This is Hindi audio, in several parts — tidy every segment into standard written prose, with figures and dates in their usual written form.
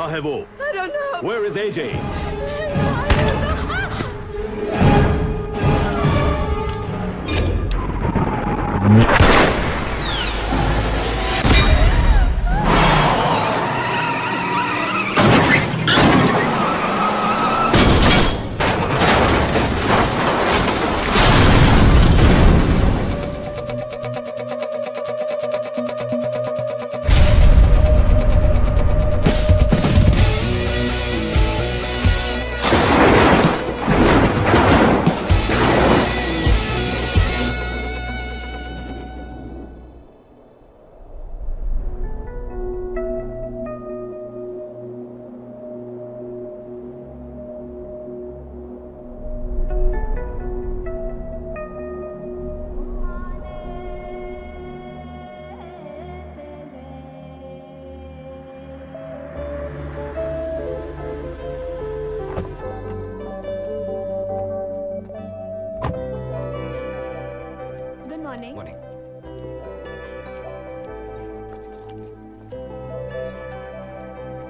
कहाँ है वो? I don't know. Where is AJ?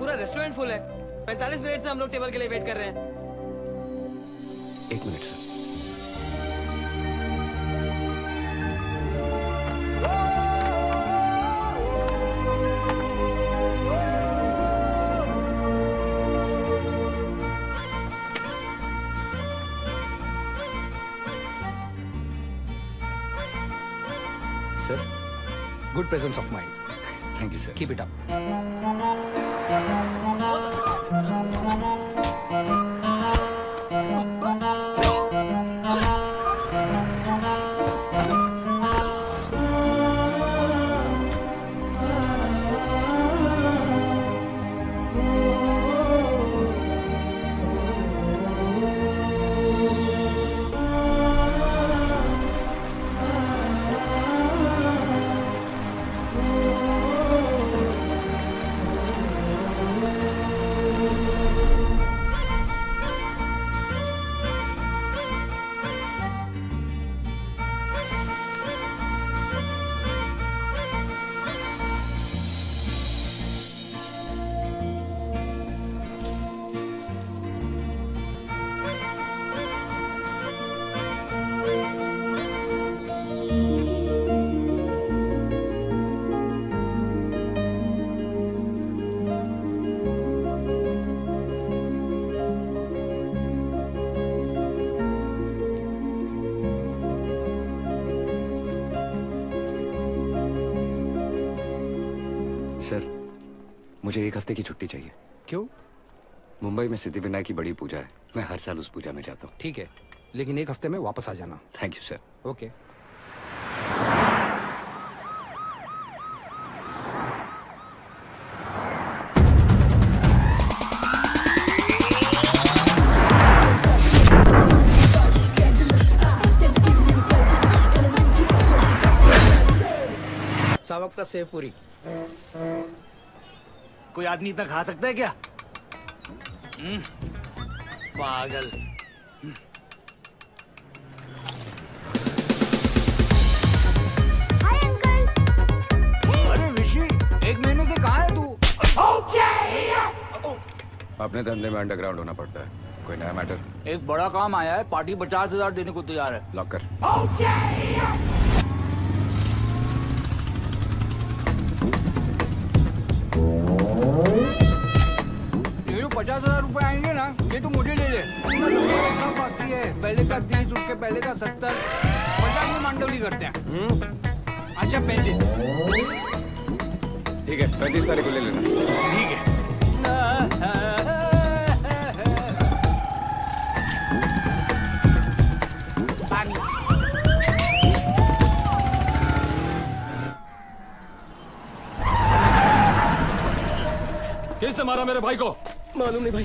पूरा रेस्टोरेंट फुल है। 45 मिनट से हम लोग टेबल के लिए वेट कर रहे हैं। 1 minute sir. Sir, good presence of mind. Thank you sir. Keep it up. Sir, मुझे 1 हफ्ते की छुट्टी चाहिए। क्यों? मुंबई में सिद्धिविनायक की बड़ी पूजा है। मैं हर साल उस पूजा में जाता हूँ। ठीक है, लेकिन 1 हफ्ते में वापस आ जाना। Thank you sir. ओके। सावक का सेव पूरी। कोई आदमी इतना खा सकता है क्या? पागल। Hi uncle. अरे ऋषि, 1 महीने से कहाँ है तू? अपने धंधे में अंडरग्राउंड होना पड़ता है। कोई नया मैटर? एक बड़ा काम आया है, पार्टी 50,000 देने को तैयार है। लॉक कर। 50,000 रुपए आएंगे ना, ये तो मुझे ले ले। सब बाकी है, पहले का 30, उसके पहले का 70, 50 में मांडवली करते हैं। अच्छा 35। ठीक है, 35 तारीख को ले लेना। ठीक है। किसने मारा मेरे भाई को? मालूम नहीं भाई,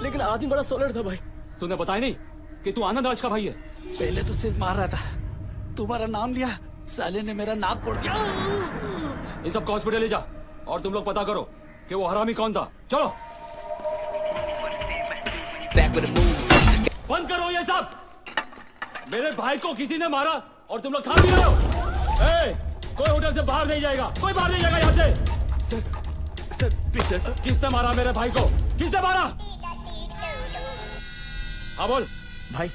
लेकिन आदमी बड़ा सोलर था भाई। तूने बताया नहीं कि तू आनंद राज का भाई है? पहले तो सिर्फ मार रहा था, तुम्हारा नाम लिया, साले ने मेरा नाक फोड़ दिया। इन सबको हॉस्पिटल ले जा और तुम लोग पता करो कि वो हरामी कौन था। चलो बंद करो ये सब। मेरे भाई को किसी ने मारा और तुम लोग खा भी रहे हो। कोई होटल से बाहर नहीं जाएगा, कोई बाहर नहीं जाएगा यहाँ से। Sir please sir. किसने मारा मेरे भाई को? किसने मारा? हाँ बोल। भाई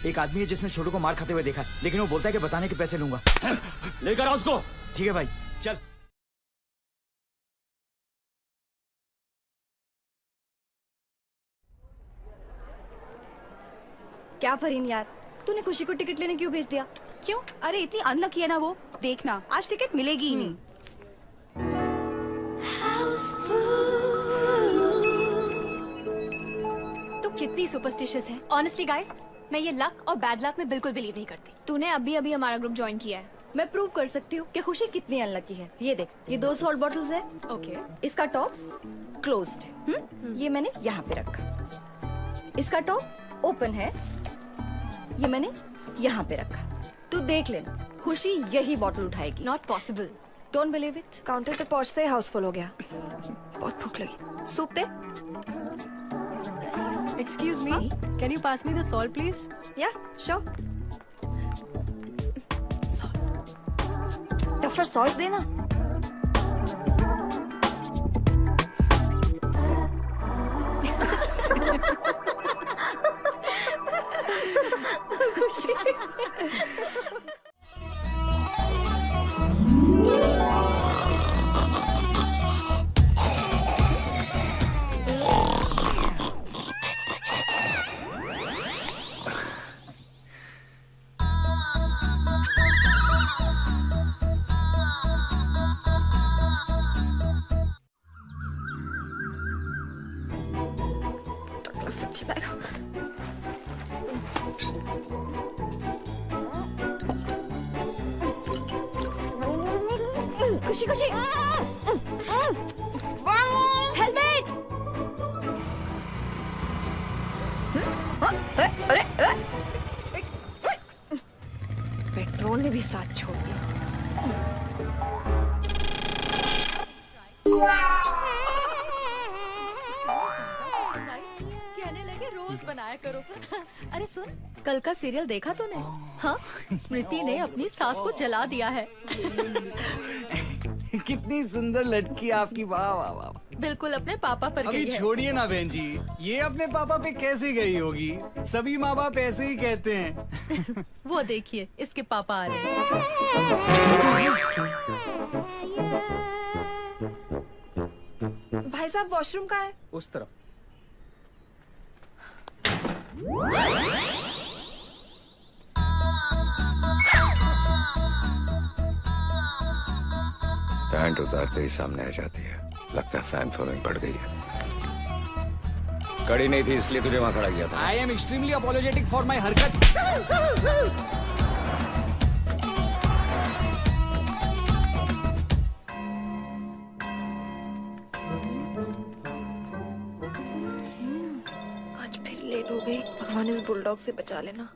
एक आदमी है जिसने छोटू को मार खाते हुए देखा, लेकिन वो बोलता है कि बताने के पैसे लूंगा। लेकर आ उसको। ठीक है भाई चल। क्या फरीन यार, तूने खुशी को टिकट लेने क्यों भेज दिया? क्यों? अरे इतनी अनलकी है ना वो। देखना आज टिकट मिलेगी ही नहीं। तू कितनी सुपरस्टिशियस है। ऑनेस्टली गाइस, मैं ये लक और बैड लक में बिल्कुल बिलीव नहीं करती। तूने अभी अभी हमारा ग्रुप ज्वाइन किया है। मैं प्रूव कर सकती हूँ कि खुशी कितनी अनलकी है। ये देख, ये 2 सॉल्ट बॉटल्स है। ओके। इसका टॉप क्लोज्ड है। ये मैंने यहाँ पे रखा। इसका टॉप ओपन है। ये मैंने यहाँ पे रखा। तू देख लेना, खुशी यही बॉटल उठाएगी। Not possible. Don't believe it. Counter पे पहुंचते हाउसफुल हो गया। बहुत भूख लगी। Soup they. Excuse me, can you pass me the salt, please? या श्योर। टफर सॉल्ट देना। खुशी। खुशी खुशी हेलमेट। पेट्रोल ने भी साथ छोड़ दिया। कहने लगे रोज बनाया करो। अरे सुन, कल का सीरियल देखा तूने? हाँ, स्मृति ने अपनी सास को जला दिया है। कितनी सुंदर लड़की आपकी। वाह वाह वाह। बिल्कुल अपने पापा पर अभी गई है। छोड़िए ना बहन जी, ये अपने पापा पे कैसे गई होगी? सभी माँ बाप ऐसे ही कहते हैं। वो देखिए, इसके पापा आ रहे हैं। भाई साहब वॉशरूम कहाँ है? उस तरफ। पैंट उतारते ही सामने आ जाती है। लगता है फैन फॉलोइंग बढ़ गई है। कड़ी नहीं थी इसलिए तुझे वहां खड़ा किया था। I am extremely apologetic for my हरकत। आज फिर लेट हो गई। भगवान इस बुलडॉग से बचा लेना।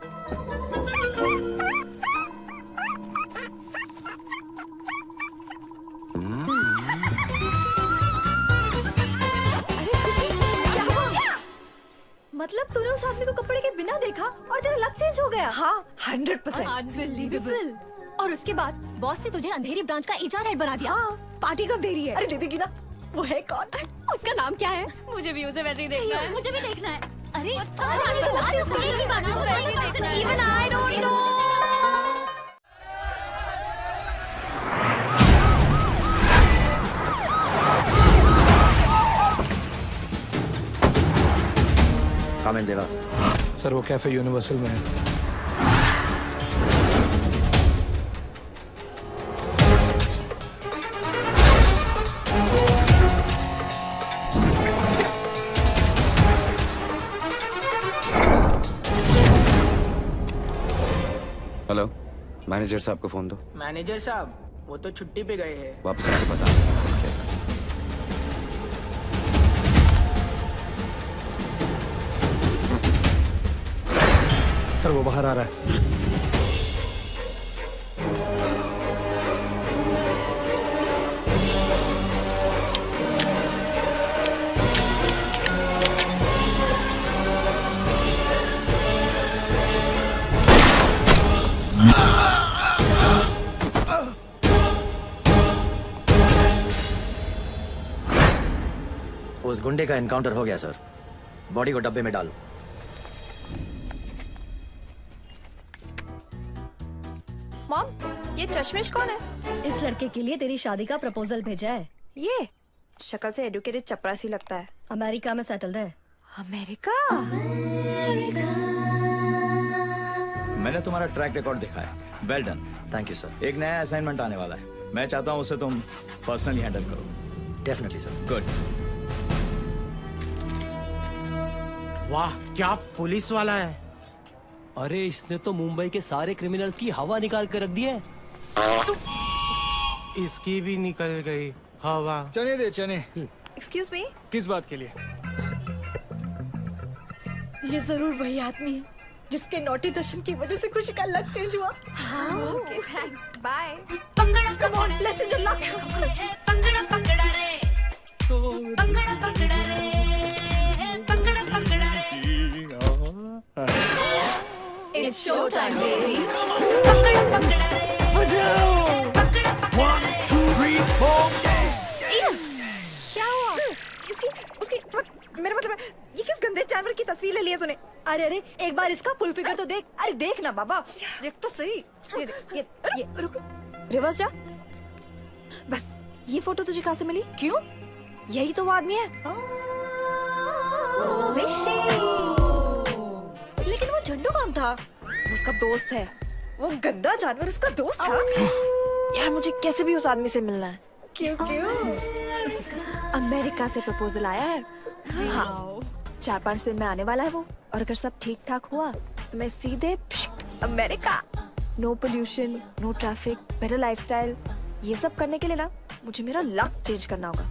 मतलब तूने उस आदमी को कपड़े के बिना देखा और तेरा लक चेंज हो गया? हाँ 100%। अनबिलीवेबल। और उसके बाद बॉस ने तुझे अंधेरी ब्रांच का एचआर हेड बना दिया। हाँ, पार्टी कब दे रही है? अरे दे देगी ना। वो है कौन? उसका नाम क्या है? मुझे भी उसे वैसे ही देखना है। मुझे भी देखना है। अरे Even I don't know. कामें देवा। सर वो कैफे यूनिवर्सल में है। हेलो, मैनेजर साहब को फोन दो। मैनेजर साहब वो तो छुट्टी पे गए हैं। वापस आके बता फोन किया था। सर वो बाहर आ रहा है। उस गुंडे का एनकाउंटर हो गया सर। बॉडी को डब्बे में डालो। मॉम, ये चश्मिश कौन है? इस लड़के के लिए तेरी शादी का प्रपोजल भेजा है। ये शक्ल से एडुकेटेड चपरासी लगता है। अमेरिका में सेटल्ड है। अमेरिका? मैंने तुम्हारा ट्रैक रिकॉर्ड देखा है। Well done. Thank you sir. एक नया असाइनमेंट आने वाला है, मैं चाहता हूँ उसे तुम पर्सनली हैंडल करो। Definitely sir. गुड। वाह, क्या पुलिस वाला है। अरे इसने तो मुंबई के सारे क्रिमिनल्स की हवा निकाल कर रख दी है। इसकी भी निकल गई हवा। चने दे चने। एक्सक्यूज मी, किस बात के लिए? ये जरूर वही आदमी है जिसके नोटी दर्शन की वजह से खुशी का लक चेंज हुआ। Okay thanks, bye. Come on, let's change your luck. पकड़ा पकड़ा रे, पकड़ा पकड़ा रे, पकड़ा पकड़ा रे। It's show time, baby. पकड़ा पकड़ा रे, बजाओ। 1 2 3 4। क्या हुआ? उसकी मेरा मतलब है, ये किस गंदे जानवर की तस्वीर ले ली है तूने? अरे अरे, एक बार इसका फुल फिगर तो देख। अरे देख ना बाबा, देख तो सही। ये रुक, रिवर्स जा। बस ये फोटो तुझे कहाँ से मिली? क्यों? यही तो वो आदमी है। लेकिन वो झंडू कौन था? वो उसका दोस्त है। वो गंदा जानवर उसका दोस्त था। यार मुझे कैसे भी उस आदमी से मिलना है। क्यों? अमेरिका से प्रपोजल आया है। हाँ, 4-5 दिन में आने वाला है वो। और अगर सब ठीक ठाक हुआ तो मैं सीधे America. No pollution, no traffic, better lifestyle. ये सब करने के लिए ना मुझे मेरा लक चेंज करना होगा।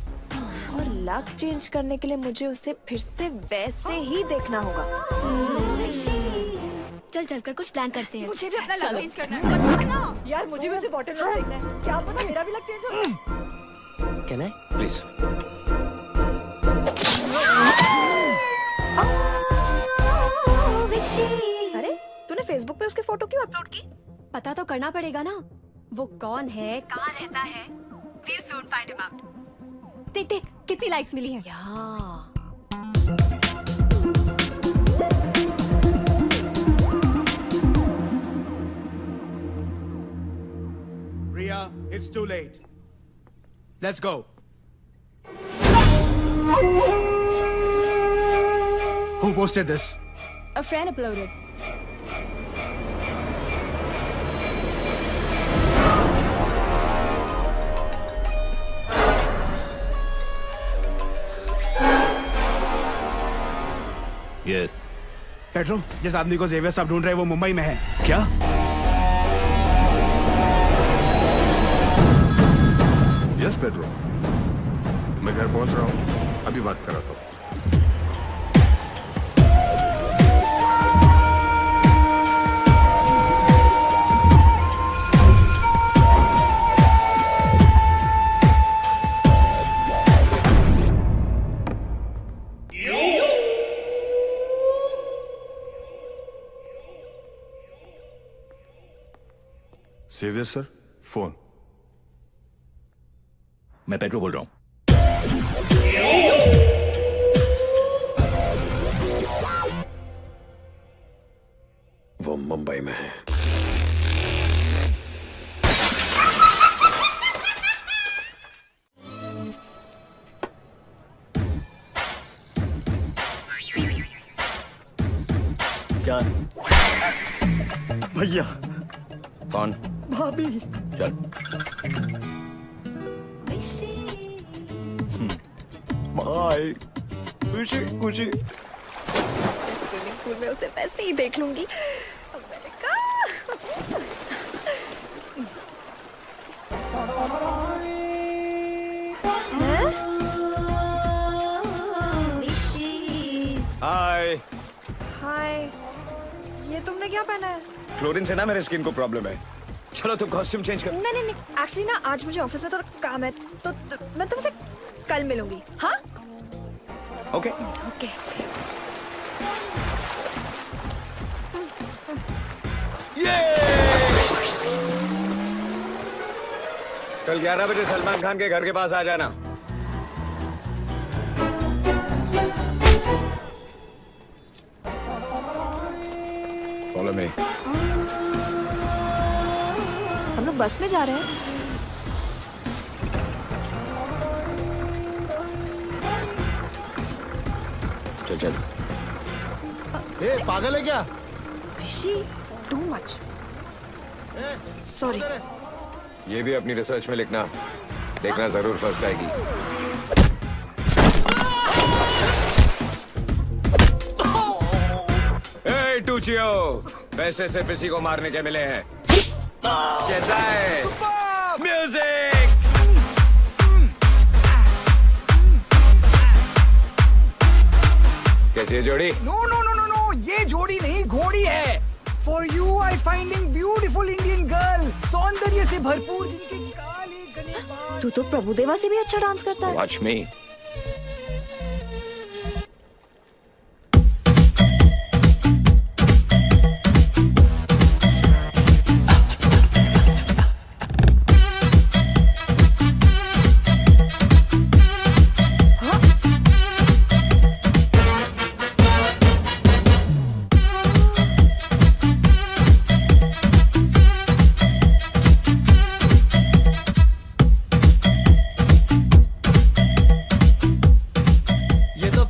और लक चेंज करने के लिए मुझे उसे फिर से वैसे ही देखना होगा। चल चलकर कुछ प्लान करते हैं। मुझे भी अपना लक चेंज करना है। यार मुझे भी उसे बॉटल में देखना है। क्या पता मेरा भी लक चेंज हो। Can I please. अरे तूने फेसबुक पे उसकी फोटो क्यों अपलोड की? पता तो करना पड़ेगा ना, वो कौन है, कहाँ रहता है। We'll soon find him out. देख देख कितनी लाइक्स मिली हैं। Priya, it's too late. Let's go. Who posted this? A friend uploaded. Yes. Petro, जिस आदमी को जेवियर साहब ढूंढ रहे हैं वो मुंबई में है क्या? यस पेड्रो, मैं घर पहुंच रहा हूँ, अभी बात कराता हूँ। Xavier sir, phone. मैं पेट्रो बोल रहा हूँ। वो मुंबई में है। क्या भैया? कौन? भाभी। चल। बाय। खुशी खुशी। स्विमिंग पूल में उसे वैसे ही देख लूंगी। अमेरिका। हाय। हाय, ये तुमने क्या पहना है? क्लोरीन से ना मेरे स्किन को प्रॉब्लम है। चलो तुम कॉस्ट्यूम चेंज कर। नहीं, एक्चुअली ना आज मुझे ऑफिस में थोड़ा काम है, तो मैं तुमसे कल मिलूंगी। हाँ? ओके। ओके। कल 11 बजे सलमान खान के घर के पास आ जाना। Follow me. हम लोग बस में जा रहे हैं। चल चल। ए, पागल है क्या? ऋषि, too much. Sorry. ये भी अपनी रिसर्च में लिखना, देखना जरूर फर्स्ट आएगी। ए टूचियो, पैसे सिर्फ इसी को मारने के मिले हैं। कैसा है? म्यूजिक! कैसी है जोड़ी? No no no no no, ये जोड़ी नहीं घोड़ी है। For you I finding beautiful Indian girl, सौंदर्य से भरपूर, जिनके काले घने बाल। तू तो प्रभुदेवा से भी अच्छा डांस करता है। Watch me.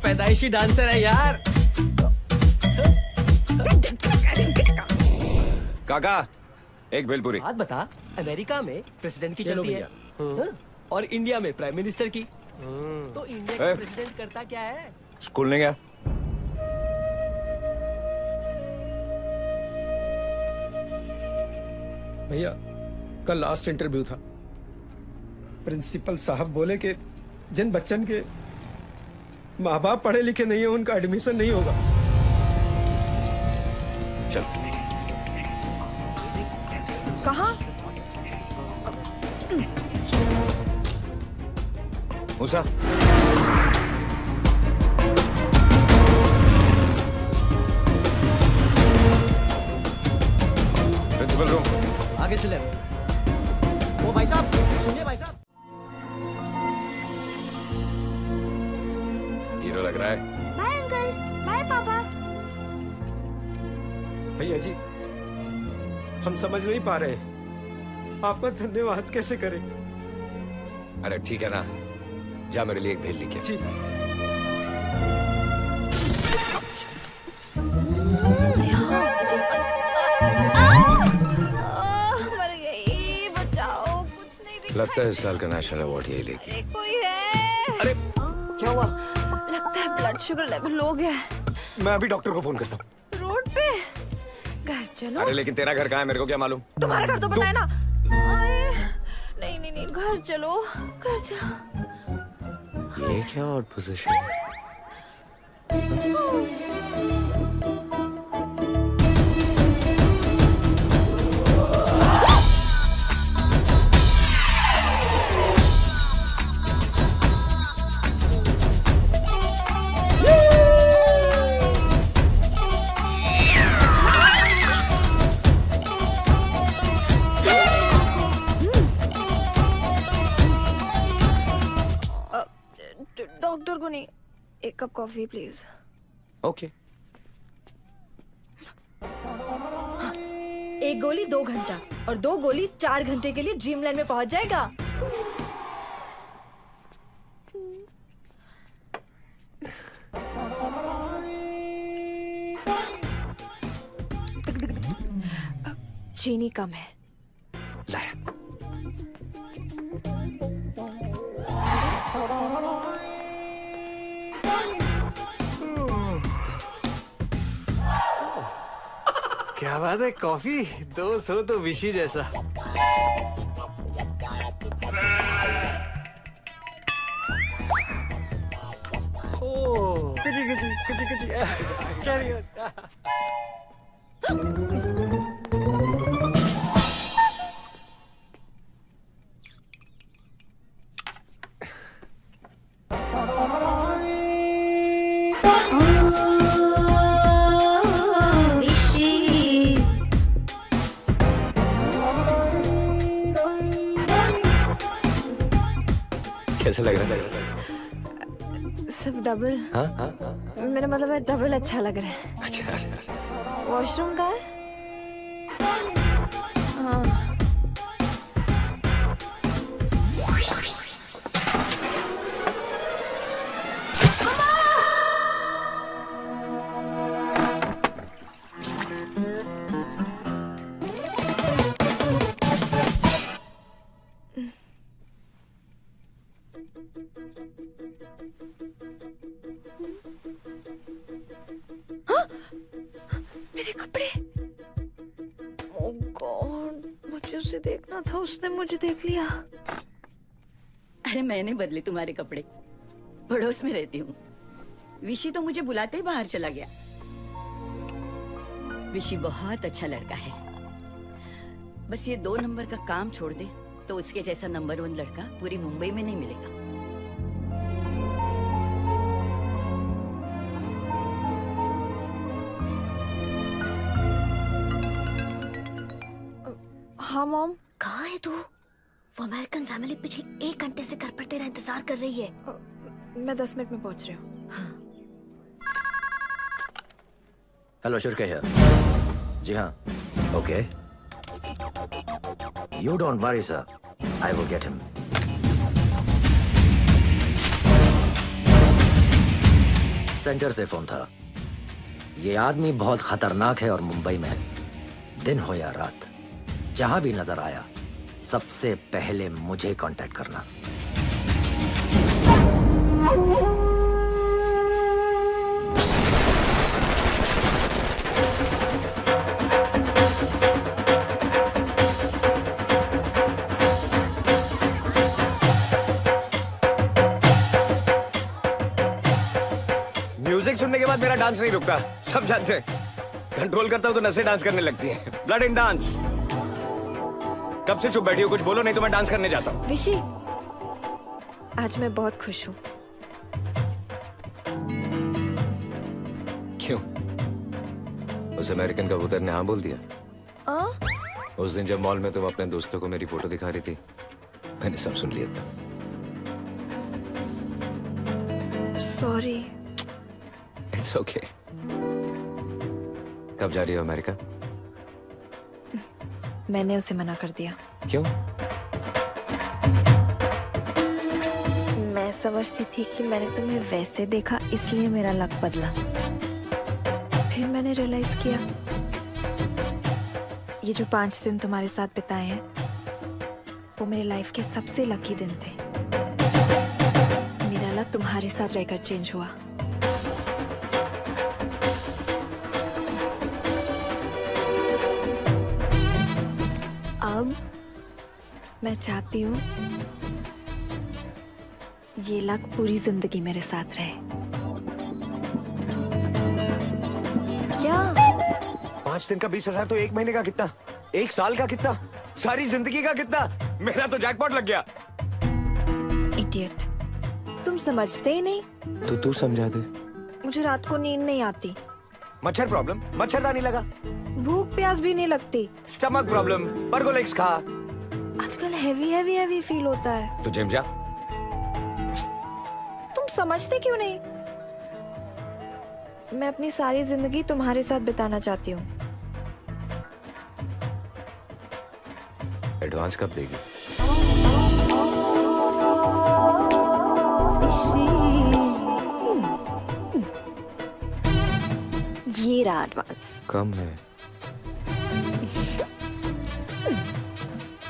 पैदाइशी डांसर है यार। काका, एक भेलपुरी। बात बता, अमेरिका में प्रेसिडेंट की चलती है और इंडिया में प्राइम मिनिस्टर की। तो इंडिया का प्रेसिडेंट करता क्या है? स्कूल नहीं गया? भैया, कल लास्ट इंटरव्यू था। प्रिंसिपल साहब बोले कि जिन बच्चन के माँ बाप पढ़े लिखे नहीं है उनका एडमिशन नहीं होगा। चल। कहाँ? मूसा। Principal room. आगे से लेफ्ट। वो भाई साहब, सुनिए भाई साहब। हीरो लग रहा है। बाय अंकल, बाय पापा। भैया जी, हम समझ नहीं पा रहे, आपका धन्यवाद कैसे करें? अरे ठीक है ना, जा मेरे लिए एक भेल लेके। जी। मर गई, बचाओ, कुछ नहीं दिखा। लगता है इस साल का नेशनल अवार्ड यही लेगी। कोई है? अरे क्या हुआ? लगता है ब्लड शुगर लेवल लो गया है। मैं अभी डॉक्टर को फोन करता हूँ। रोड पे घर चलो। अरे लेकिन तेरा घर कहाँ है, मेरे को क्या मालूम? तुम्हारा घर तो बताया ना। नहीं नहीं नहीं, घर चलो, घर चलो। ये क्या और पोजीशन? डॉक्टर को नहीं, एक कप कॉफी प्लीज। ओके। एक गोली 2 घंटा और 2 गोली 4 घंटे के लिए ड्रीमलैंड में पहुंच जाएगा। चीनी कम है। लाया। क्या बात है, कॉफी दोस्त हो तो विशी जैसा। ओ, कुछ कैरी ऑन। कैसा लग रहा है? सब डबल। हाँ हाँ हाँ। मेरा मतलब है डबल अच्छा लग रहा है। अच्छा। वॉशरूम का है? ओह गॉड, मुझे उसे देखना था, उसने मुझे देख लिया। अरे मैंने बदले तुम्हारे कपड़े, पड़ोस में रहती हूँ। विशी तो मुझे बुलाते ही बाहर चला गया। विशी बहुत अच्छा लड़का है, बस ये 2 नंबर का काम छोड़ दे तो उसके जैसा नंबर 1 लड़का पूरी मुंबई में नहीं मिलेगा। हाँ मॉम। कहाँ है तू? वो अमेरिकन फैमिली पिछले 1 घंटे से घर पर तेरा इंतजार कर रही है। मैं 10 मिनट में पहुंच रही हूँ। Hello शुरके here. जी हाँ, okay. You don't worry sir, I will get him. Centre से फोन था। ये आदमी बहुत खतरनाक है और मुंबई में है। दिन हो या रात, जहां भी नजर आया सबसे पहले मुझे कांटेक्ट करना। म्यूजिक सुनने के बाद मेरा डांस नहीं रुकता, सब जानते हैं। कंट्रोल करता हूँ तो नसें डांस करने लगती हैं। Blood in dance. कब से चुप बैठी हो, कुछ बोलो नहीं तो मैं डांस करने जाता हूँ। विशी, आज मैं बहुत खुश हूँ। क्यों? उस अमेरिकन कबूतर ने हाँ बोल दिया? उस दिन जब मॉल में तुम अपने दोस्तों को मेरी फोटो दिखा रही थी, मैंने सब सुन लिया था। सॉरी। It's okay. कब जा रही हो अमेरिका? मैंने उसे मना कर दिया। क्यों? मैं समझती थी कि मैंने तुम्हें वैसे देखा इसलिए मेरा लक बदला। फिर मैंने रियलाइज किया ये जो 5 दिन तुम्हारे साथ बिताए हैं वो मेरे लाइफ के सबसे लकी दिन थे। मेरा लक तुम्हारे साथ रहकर चेंज हुआ। अब मैं चाहती हूँ ये लक पूरी जिंदगी मेरे साथ रहे। क्या? 5 दिन का 20,000 तो 1 महीने का कितना? 1 साल का कितना? सारी जिंदगी का कितना? मेरा तो जैकपॉट लग गया। इडियट, तुम समझते ही नहीं। तो तू समझा दे। मुझे रात को नींद नहीं आती। मच्छर प्रॉब्लम? मच्छरदानी लगा। भूख प्यास भी नहीं लगती। Stomach problem? बर्गोलेक्स खा। आजकल हैवी फील होता है। तो जिम जा। तुम समझते क्यों नहीं? मैं अपनी सारी जिंदगी तुम्हारे साथ बिताना चाहती हूँ। एडवांस कब देगी? ये रहा एडवांस। कम है।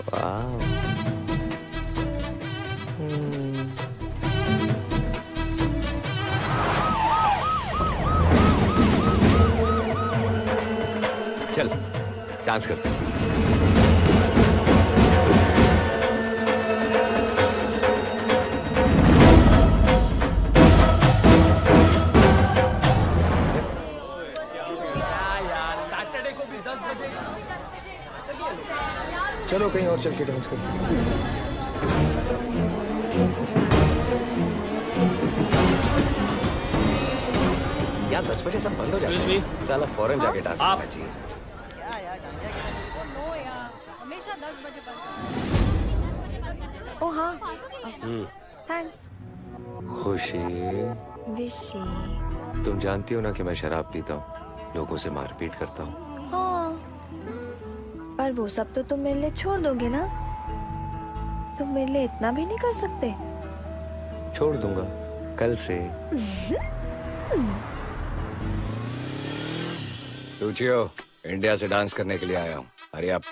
वाह। चल डांस करते हैं। चलो कहीं और चल के डांस करें। यार 10 बजे सब बंद हो जाता है। साला फौरन जाके डांस करना चाहिए। हमेशा 10 बजे ओ हाँ, थैंक्स। खुशी, विशी। तुम जानती हो ना कि मैं शराब पीता हूँ, लोगों से मारपीट करता हूँ। हाँ, पर वो सब तो तुम मेरे लिए छोड़ दोगे ना? तुम मेरे लिए इतना भी नहीं कर सकते? छोड़ दूंगा कल से। रुचियो, इंडिया से डांस करने के लिए आया हूँ। अरे आप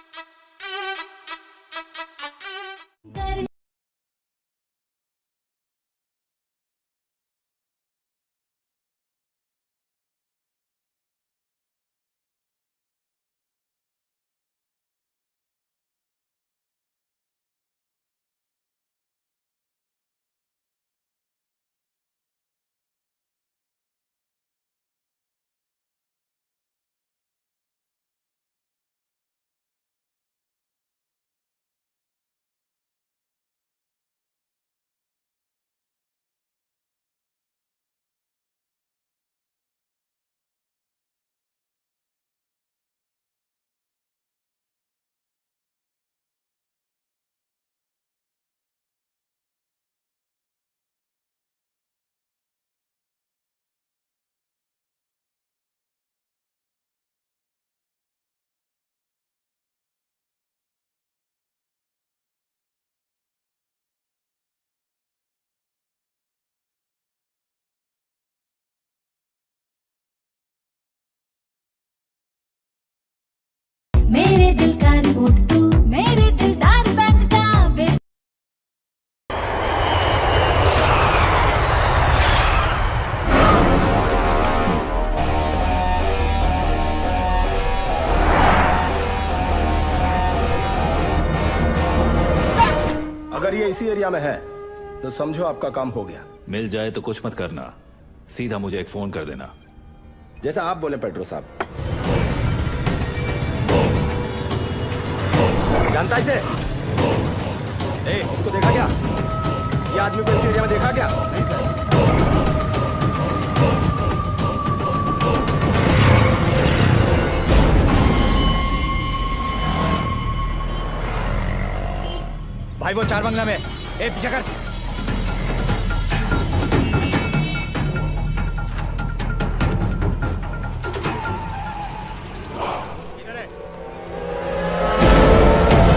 मेरे दिल का रिमोट तू, मेरे दिलदार बैंक का बे अगर ये इसी एरिया में है तो समझो आपका काम हो गया। मिल जाए तो कुछ मत करना, सीधा मुझे एक फोन कर देना। जैसा आप बोले पेड्रो साहब। जानता इसे? इसको देखा क्या? ये आदमी को इस एरिया में देखा क्या? नहीं सर। भाई वो 4 बंगला में। पीछे कर।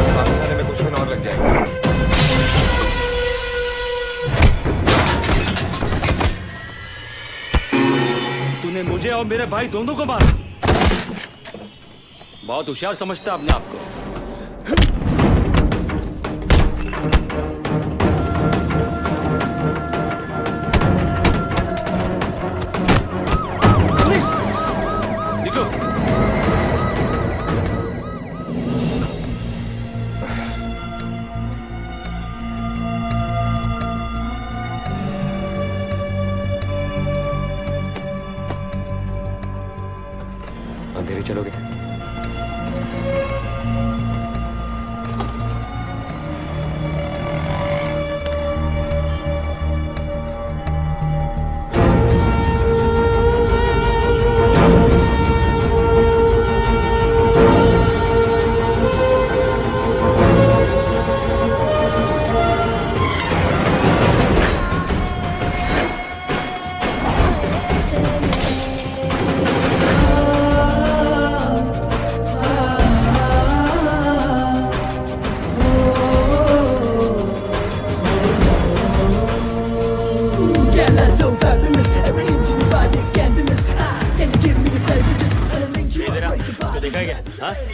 वापस आने में कुछ दिन और लग जाएगा। तूने मुझे और मेरे भाई दोनों को मारा। बहुत होशियार समझता अपने आप को। अंधेरे चलोगे?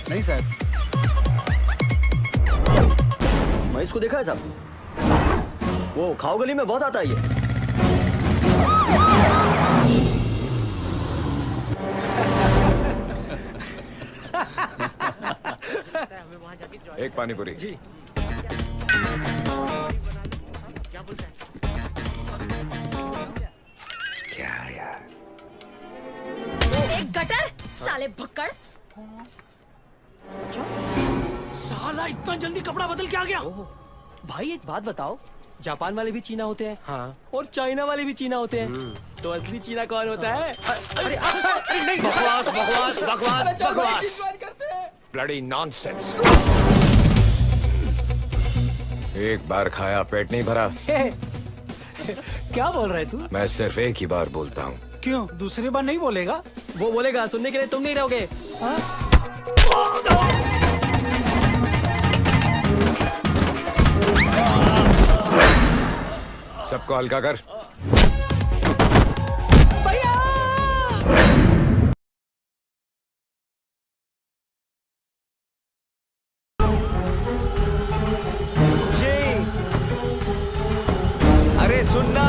नहीं सर। मैं इसको देखा है साहब, वो खाओ गली में बहुत आता है ये। एक पानी पूरी। जी। क्या यार? एक गटर साले भक्कड़। साला इतना जल्दी कपड़ा बदल के आ गया। भाई एक बात बताओ, जापान वाले भी चीना होते हैं। हाँ। और चाइना वाले भी चीना होते हैं। तो असली चीना कौन होता है? अरे नहीं, बकवास बकवास बकवास बकवास। करते हैं। Bloody nonsense. एक बार खाया पेट नहीं भरा। क्या बोल रहा है तू? मैं सिर्फ एक ही बार बोलता हूँ। क्यों दूसरी बार नहीं बोलेगा? वो बोलेगा, सुनने के लिए तुम नहीं रहोगे। हाँ? सबको हल्का कर। अरे सुनना।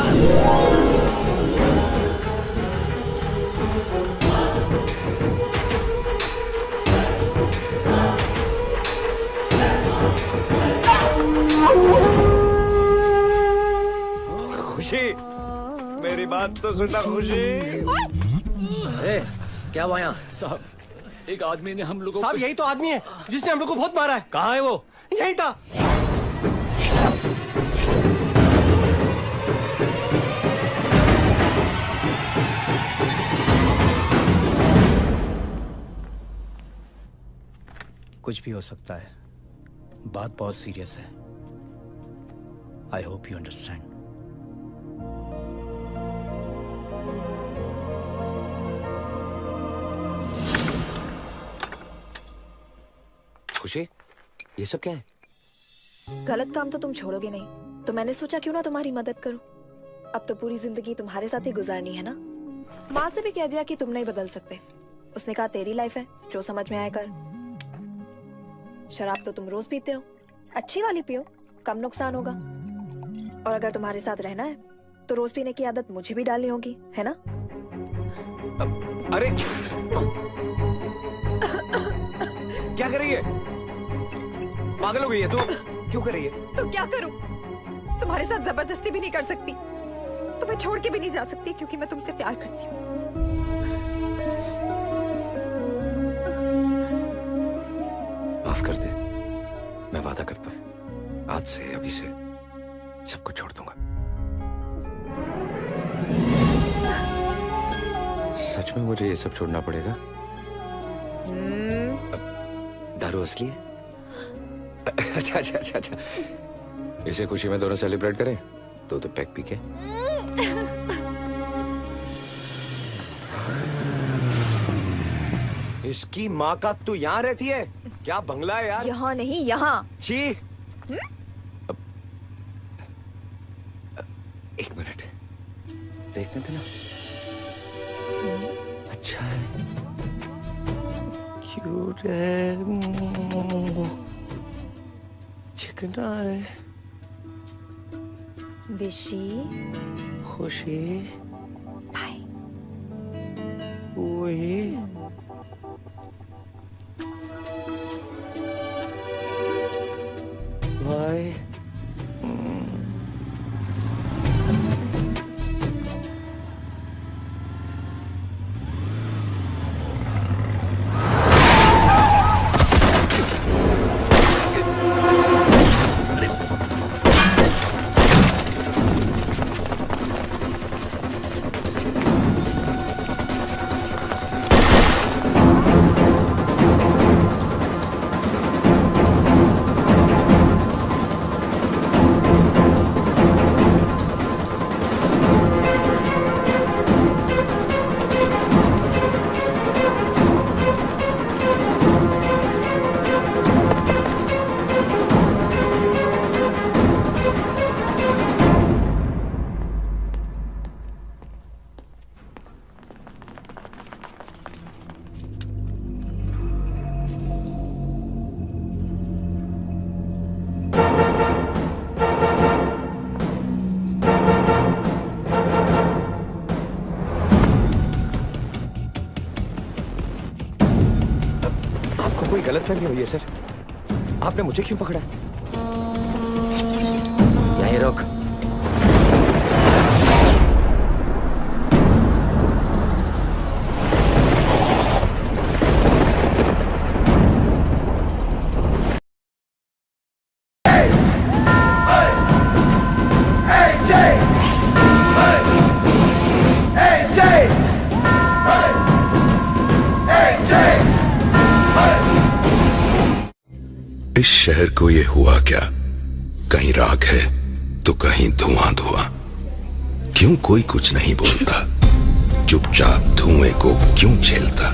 खुशी, मेरी बात तो सुनना खुशी। क्या हुआ यहाँ? साहब, एक आदमी ने हम लोगों साहब यही तो आदमी है जिसने हम लोग को बहुत मारा है। कहाँ है वो? यही था। कुछ भी हो सकता है, बात बहुत सीरियस है। I hope you understand. खुशी, ये सब क्या है? गलत काम तो तुम छोड़ोगे नहीं, तो मैंने सोचा क्यों ना तुम्हारी मदद करूं। अब तो पूरी जिंदगी तुम्हारे साथ ही गुजारनी है ना। माँ से भी कह दिया कि तुम नहीं बदल सकते। उसने कहा तेरी लाइफ है, जो समझ में आया कर। शराब तो तुम रोज पीते हो, अच्छी वाली पियो, कम नुकसान होगा। और अगर तुम्हारे साथ रहना है तो रोज पीने की आदत मुझे भी डालनी होगी, है ना? अरे क्या कर रही है? पागल हो गई है तू? क्यों कर रही है? तो क्या करूं? तुम्हारे साथ जबरदस्ती भी नहीं कर सकती, तुम्हें छोड़ के भी नहीं जा सकती, क्योंकि मैं तुमसे प्यार करती हूँ। माफ कर दे, मैं वादा करता हूँ आज से, अभी से सब कुछ छोड़ दूंगा। सच में मुझे ये सब छोड़ना पड़ेगा? दारू असली है? अच्छा अच्छा अच्छा अच्छा, इसे खुशी में दोनों सेलिब्रेट करें तो पैक पी के। इसकी माँ का तू यहाँ रहती है? क्या बंगला है यार? यहाँ नहीं, यहाँ। छी। एक मिनट देखने थे ना। अच्छा है, क्यूट है, चिकना है, विशी, खुशी, भाई, वही भाई। कोई गलतफहमी हुई है सर? आपने मुझे क्यों पकड़ा? यहीं रुक। इस शहर को ये हुआ क्या? कहीं राख है तो कहीं धुआं धुआं। क्यों कोई कुछ नहीं बोलता? चुपचाप धुएं को क्यों झेलता?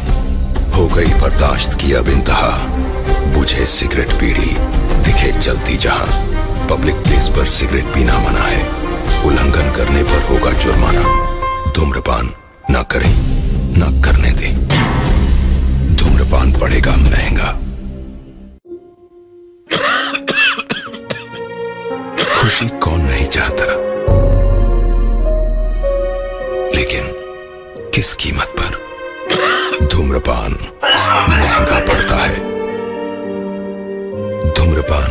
हो गई बर्दाश्त की अब इंतहा, बुझे सिगरेट बीड़ी दिखे जलती जहां। पब्लिक प्लेस पर सिगरेट पीना मना है, उल्लंघन करने पर होगा जुर्माना। धूम्रपान ना करें ना करने दें, धूम्रपान पड़ेगा महंगा। खुशी कौन नहीं चाहता, लेकिन किस कीमत पर? धूम्रपान महंगा पड़ता है। धूम्रपान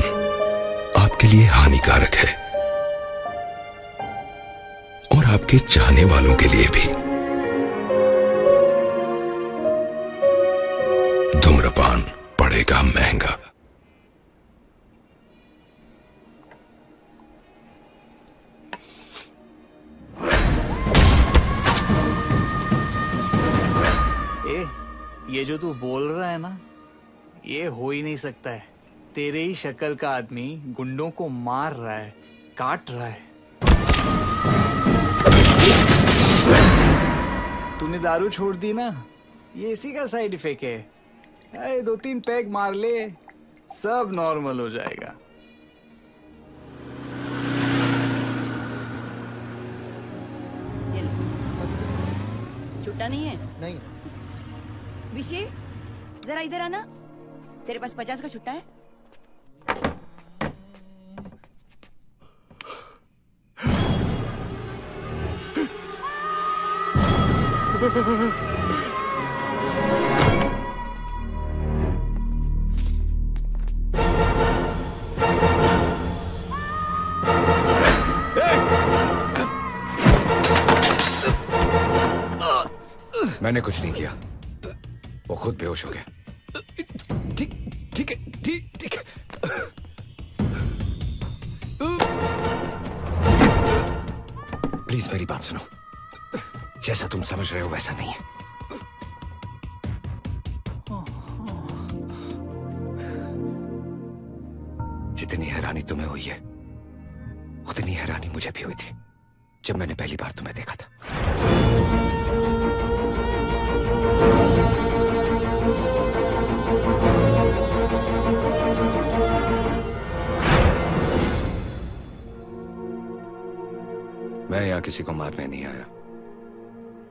आपके लिए हानिकारक है और आपके चाहने वालों के लिए भी। धूम्रपान पड़ेगा महंगा। ये जो तू बोल रहा है ना, ये हो ही नहीं सकता है। तेरे ही शक्ल का आदमी गुंडों को मार रहा है, काट रहा है। तूने दारू छोड़ दी ना, ये इसी का साइड इफेक्ट है। अरे 2-3 पैग मार ले, सब नॉर्मल हो जाएगा। छुट्टा नहीं है? नहीं। विशी, जरा इधर आना। तेरे पास 50 का छुट्टा है? मैंने कुछ नहीं किया, वो खुद बेहोश हो गया। ठीक ठीक है, ठीक है। प्लीज मेरी बात सुनो, जैसा तुम समझ रहे हो वैसा नहीं है। जितनी हैरानी तुम्हें हुई है उतनी हैरानी मुझे भी हुई थी जब मैंने पहली बार तुम्हें देखा था। मैं यहां किसी को मारने नहीं आया,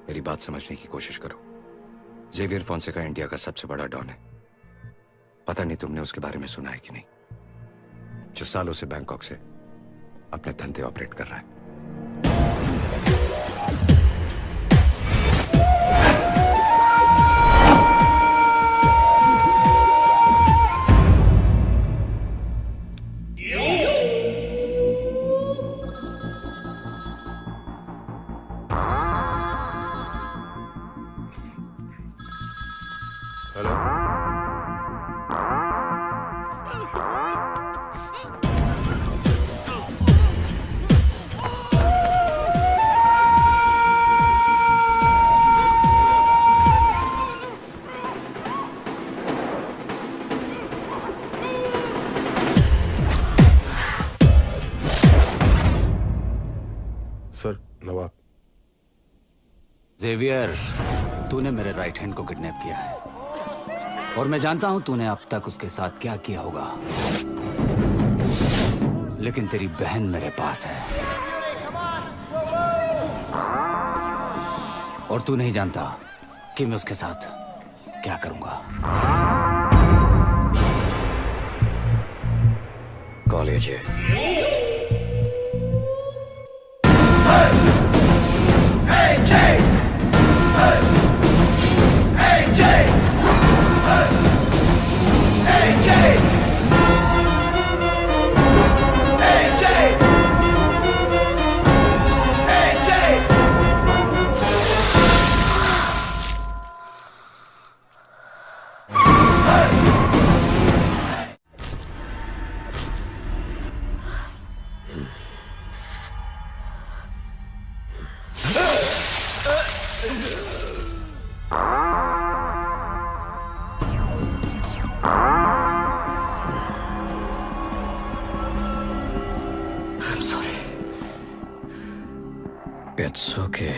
मेरी बात समझने की कोशिश करो। जेवियर फोंसेका इंडिया का सबसे बड़ा डॉन है। पता नहीं तुमने उसके बारे में सुना है कि नहीं, जो सालों से बैंकॉक से अपने धंधे ऑपरेट कर रहा है। सर, नवाब। जेवियर, तूने मेरे राइट हैंड को किडनैप किया है और मैं जानता हूं तूने अब तक उसके साथ क्या किया होगा, लेकिन तेरी बहन मेरे पास है और तू नहीं जानता कि मैं उसके साथ क्या करूंगा। कॉलेज है। I'm sorry. It's okay.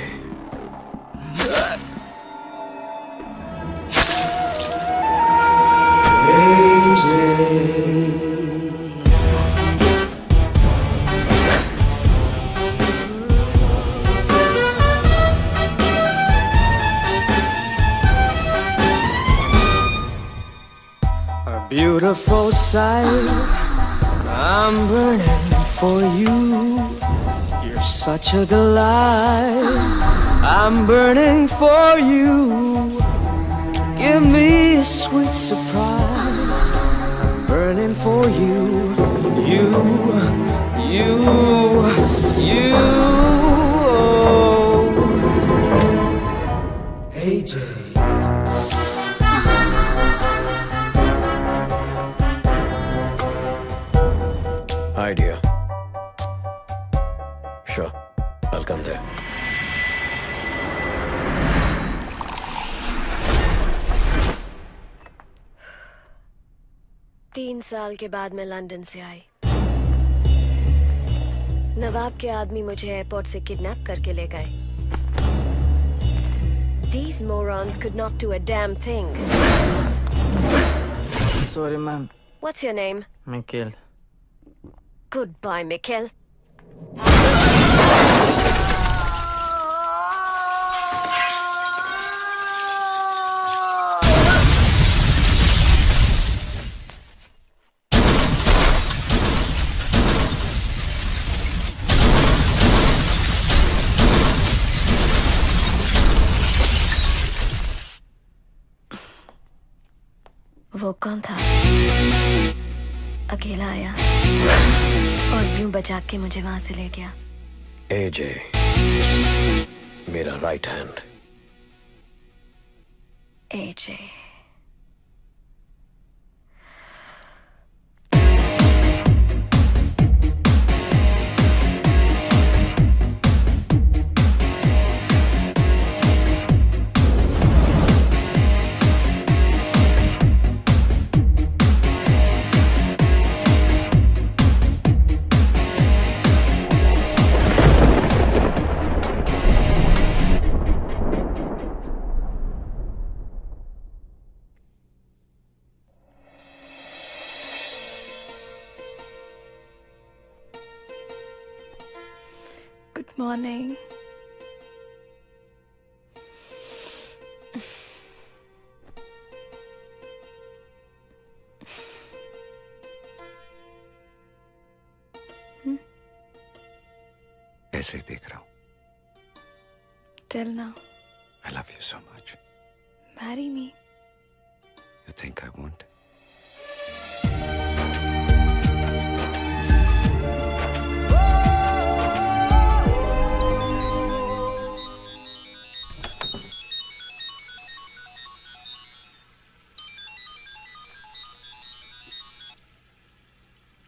A beautiful sight. I'm burning for you. You're such a delight. I'm burning for you. Give me a sweet surprise. I'm burning for you. You. Hey Jay. Hi, dear. Sure, I'll come there. तीन साल के बाद मैं लंदन से आई। नवाब के आदमी मुझे एयरपोर्ट से किडनैप करके ले गए। These morons could not do a damn thing. Sorry, ma'am. What's your name? Mikhail. Goodbye, Mikhail. कौन था? अकेला आया और यूं बचा के मुझे वहां से ले गया। एजे, मेरा राइट हैंड। एजे। Good morning. ऐसे ही देख रहा हूँ। Till now. I love you so much. Marry me. You think I won't?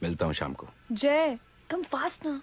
मिलता हूँ शाम को। जय, come fast ना।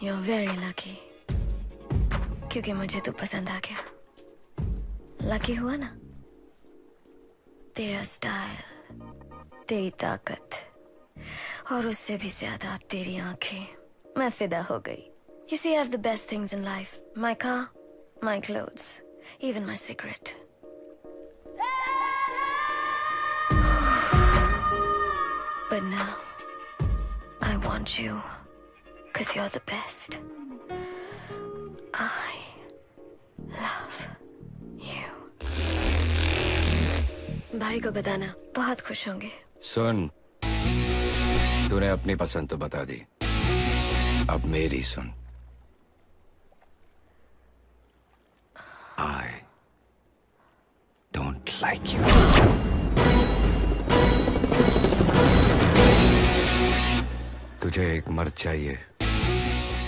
You're very lucky. क्योंकि मुझे तू पसंद आ गया। लकी हुआ ना? तेरा स्टाइल, तेरी ताकत और उससे भी ज्यादा तेरी आंखें। मैं फिदा हो गई। You see, I have the best things in life. My car, my clothes, even my cigarette. But now, I want you. 'Cause you're the best. I love you. भाई को बताना, बहुत खुश होंगे। सुन, तूने अपनी पसंद तो बता दी, अब मेरी सुन। I don't like you. तुझे एक मर्द चाहिए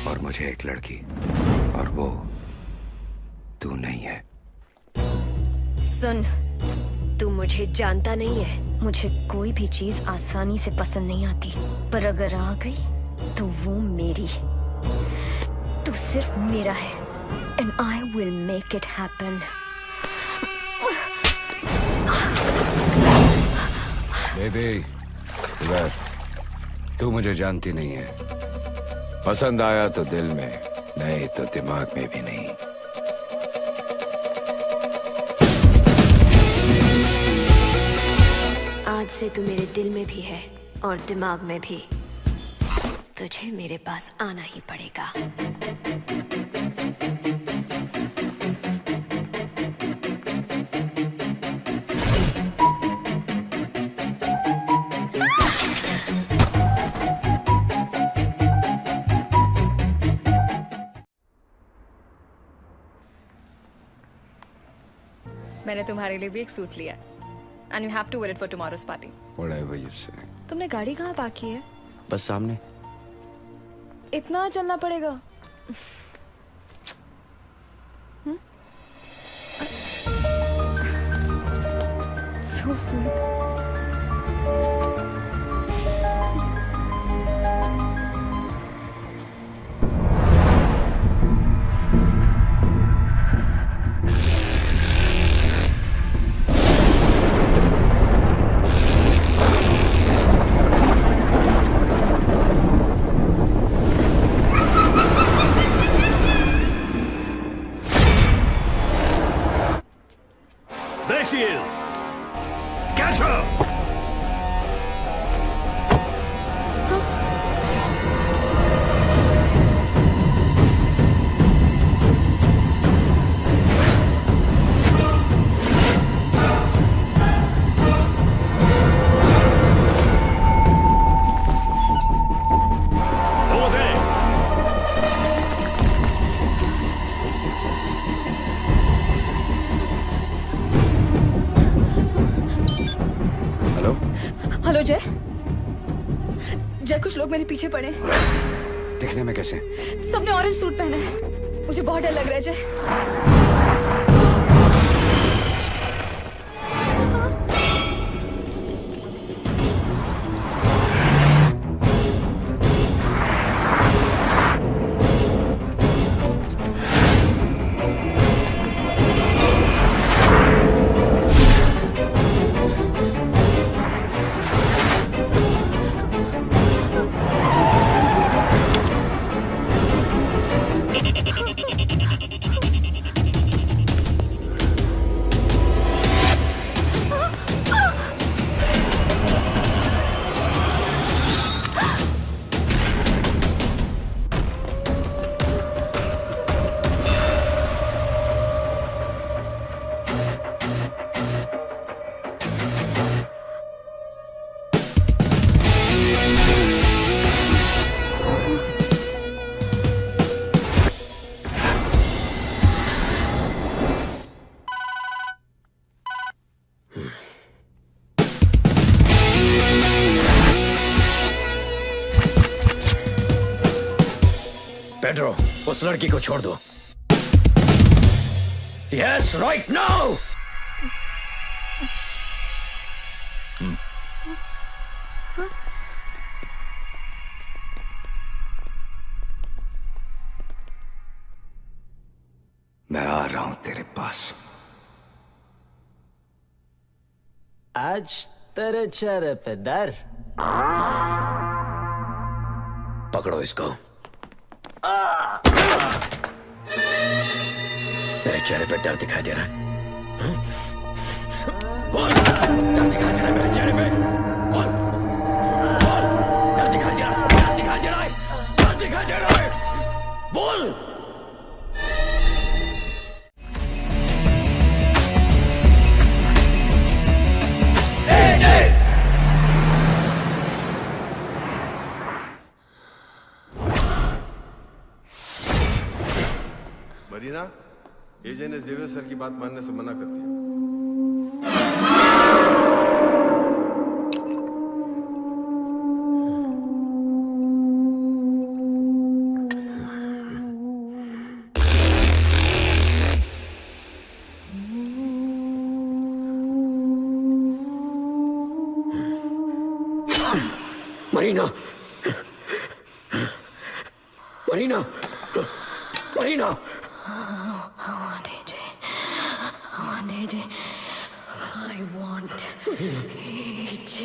और मुझे एक लड़की, और वो तू नहीं है। सुन, तू मुझे जानता नहीं है। मुझे कोई भी चीज आसानी से पसंद नहीं आती, पर अगर आ गई तो वो मेरी। तू सिर्फ मेरा है, and I will make it happen. Baby, इधर। तू मुझे जानती नहीं है। पसंद आया तो दिल में, नहीं तो दिमाग में भी नहीं। आज से तू मेरे दिल में भी है और दिमाग में भी। तुझे मेरे पास आना ही पड़ेगा। मैंने तुम्हारे लिए भी एक सूट लिया and you have to wear it for tomorrow's party. Whatever you say. तुमने गाड़ी कहाँ पार्क की है? बस सामने। इतना चलना पड़ेगा? So sweet. लोग मेरे पीछे पड़े हैं। दिखने में कैसे? सबने ऑरेंज सूट पहना है। मुझे बहुत डर लग रहा है जय। पेड्रो, उस लड़की को छोड़ दो। Yes, right now. मैं आ रहा हूं तेरे पास। आज तेरे चेहरे पे डर। पकड़ो इसको। मेरे चेहरे पे डर दिखाई दे रहा है। बोल, डर दिखाई दे रहा है मेरे चेहरे पे। बोल, बोल, डर दिखाई दे रहा है, डर दिखाई दे रहा है, डर दिखाई दे रहा है। बोल। मरीना, एजे ने जेवियर सर की बात मानने से मना कर दिया। Marina, Marina, Marina. I want AJ.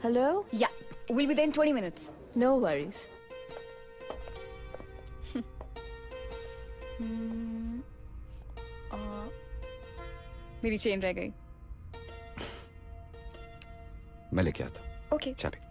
Hello? Yeah, we'll be there in 20 minutes. No worries. मेरी चेन रह गई। मैं लेके आता हूँ। ओके। चाबी।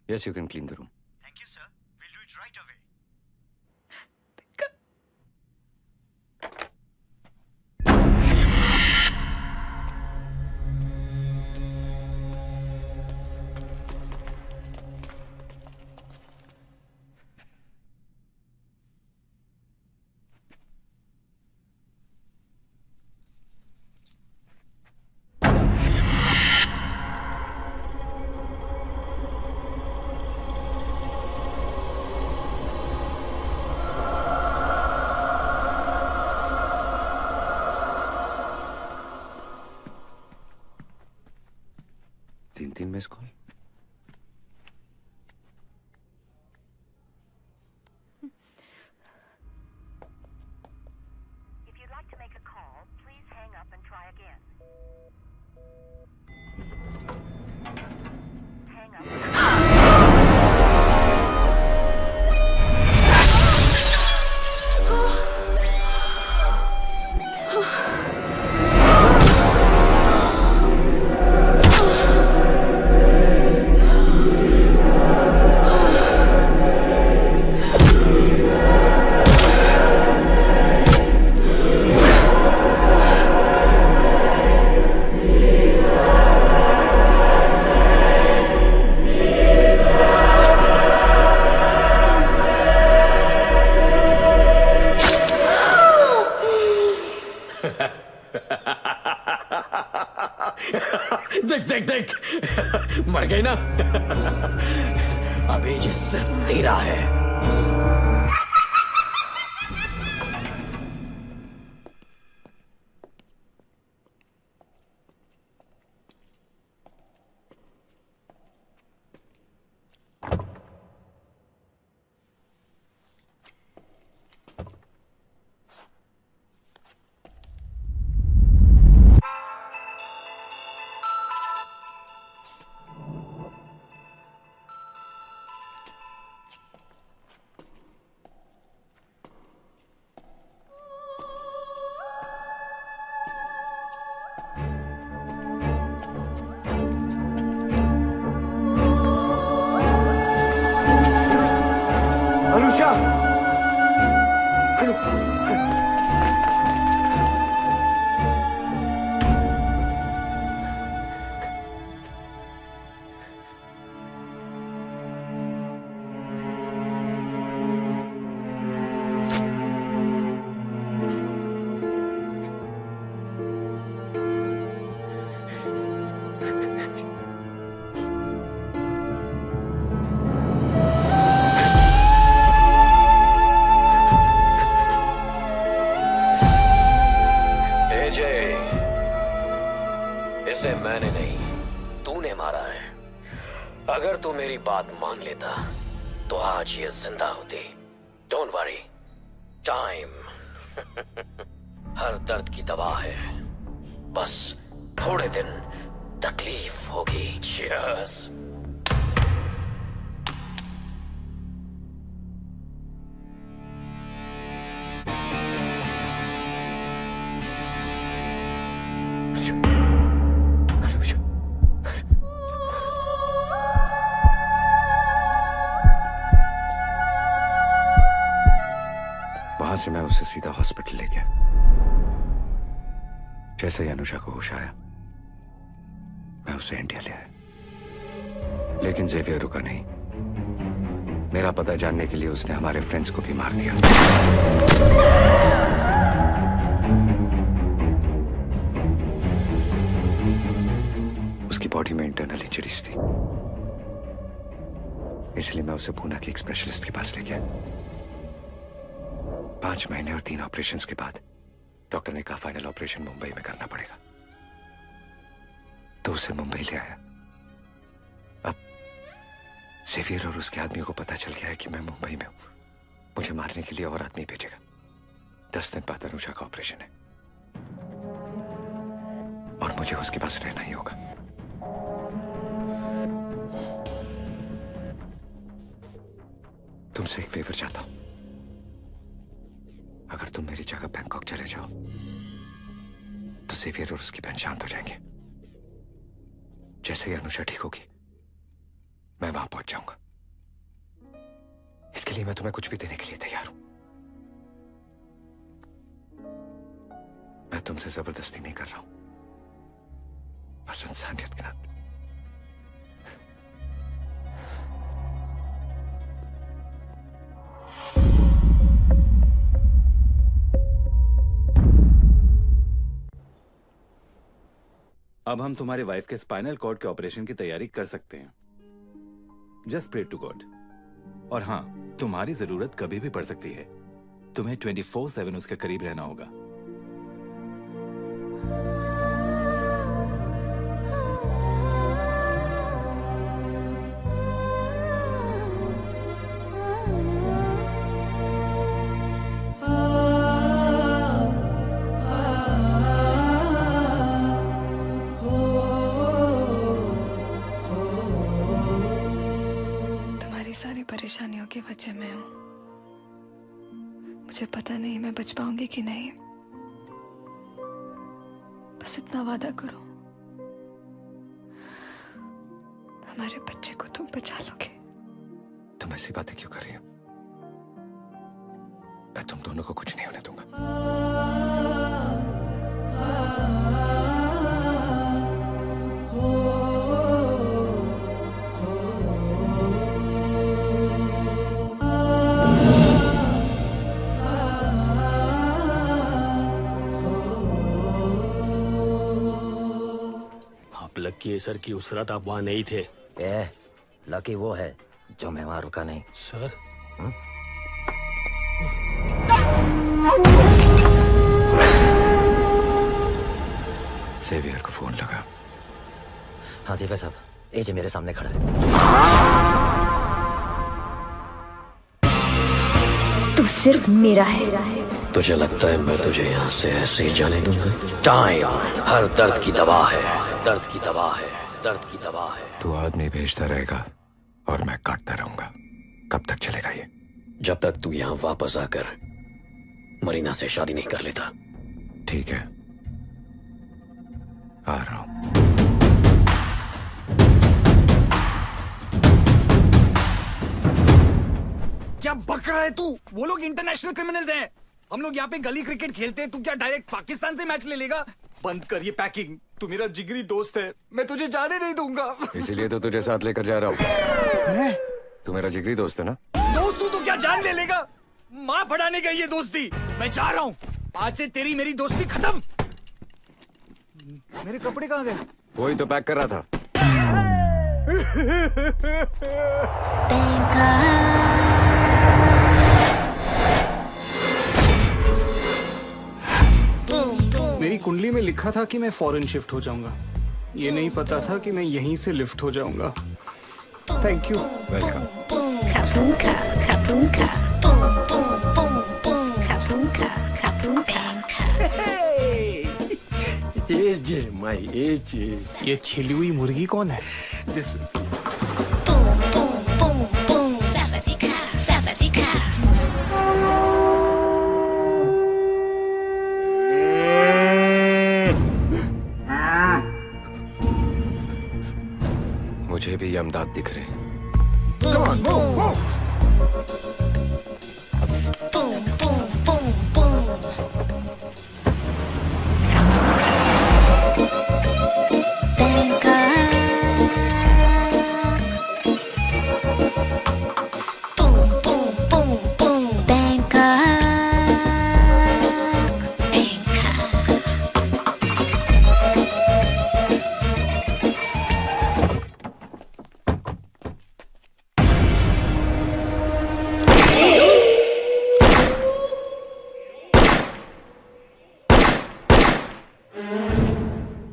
Yes, you can clean the room. Thank you, sir. We'll do it right away. तीन मिस कॉल। देख देख देख, मर गई ना। अभी ये सिर्फ तेरा है। अनुषा, इसे मैंने नहीं, तूने मारा है। अगर तू मेरी बात मान लेता तो आज ये जिंदा होती। डोंट वरी, टाइम हर दर्द की दवा है। बस थोड़े दिन तकलीफ होगी। Cheers। वहां से मैं उसे सीधा हॉस्पिटल ले गया। जैसे ही अनुषा को होश आया, मैं उसे इंडिया ले आया। लेकिन जेवियर रुका नहीं। मेरा पता जानने के लिए उसने हमारे फ्रेंड्स को भी मार दिया। उसकी बॉडी में इंटरनल इंजरीज थी, इसलिए मैं उसे पूना के एक स्पेशलिस्ट के पास ले गया। 5 महीने और 3 ऑपरेशंस के बाद डॉक्टर ने कहा फाइनल ऑपरेशन मुंबई में करना पड़ेगा, तो उसे मुंबई ले आया। अब जेवियर और उसके आदमी को पता चल गया है कि मैं मुंबई में हूं। मुझे मारने के लिए और आदमी भेजेगा। 10 दिन बाद अनुषा का ऑपरेशन है और मुझे उसके पास रहना ही होगा। तुमसे एक फेवर चाहता हूं। अगर तुम मेरी जगह बैंकॉक चले जाओ तो जेवियर और उसकी बहन शांत हो जाएंगे। जैसे ही अनुषा ठीक होगी मैं वहां पहुंच जाऊंगा। इसके लिए मैं तुम्हें कुछ भी देने के लिए तैयार हूं। मैं तुमसे जबरदस्ती नहीं कर रहा हूं, बस इंसानियत के नाते। अब हम तुम्हारे वाइफ के स्पाइनल कॉर्ड के ऑपरेशन की तैयारी कर सकते हैं। Just pray to God. और हाँ, तुम्हारी जरूरत कभी भी पड़ सकती है। तुम्हें 24/7 उसके करीब रहना होगा। सारी परेशानियों की वजह मैं हूं। मुझे पता नहीं मैं बच पाऊंगी कि नहीं। बस इतना वादा करो, हमारे बच्चे को तुम बचा लोगे। तुम ऐसी बातें क्यों कर रही हो? मैं तुम दोनों को कुछ नहीं होने दूंगा। लकी सर की उस रात आप वहां नहीं थे। लकी वो है जो मैं वहां रुका नहीं। सर सेवियर को फोन लगा। हाँ जीफे साहब, एजे मेरे सामने खड़ा है। तू सिर्फ मेरा है। तुझे लगता है मैं तुझे यहाँ से ऐसे ही जाने दूंगा? टाइम हर दर्द की दवा है, दर्द की दवा है, दर्द की दवा है। तू आदमी भेजता रहेगा और मैं काटता रहूंगा। कब तक चलेगा ये? जब तक तू यहाँ वापस आकर मरीना से शादी नहीं कर लेता। ठीक है, आ रहा हूं। क्या बक रहा है तू? वो लोग इंटरनेशनल क्रिमिनल्स हैं। हम लोग यहाँ पे गली क्रिकेट खेलते हैं। तू क्या डायरेक्ट पाकिस्तान से मैच ले लेगा? बंद कर ये पैकिंग। तू मेरा जिगरी दोस्त है, मैं तुझे जाने नहीं दूंगा। इसीलिए तो तुझे साथ लेकर जा रहा हूँ। मैं? तू मेरा जिगरी दोस्त है ना? दोस्त तू तो क्या जान ले लेगा? माँ पढ़ाने गई ये दोस्ती। मैं जा रहा हूँ, आज से तेरी मेरी दोस्ती खत्म। मेरे कपड़े कहाँ गए? वही तो पैक कर रहा था। मेरी कुंडली में लिखा था कि मैं फॉरेन शिफ्ट हो जाऊंगा। ये नहीं पता था कि मैं यहीं से लिफ्ट हो जाऊंगा। Thank you. वेलकम। ये छिली हुई मुर्गी कौन है? मुझे भी यमदाद दिख रहे हैं।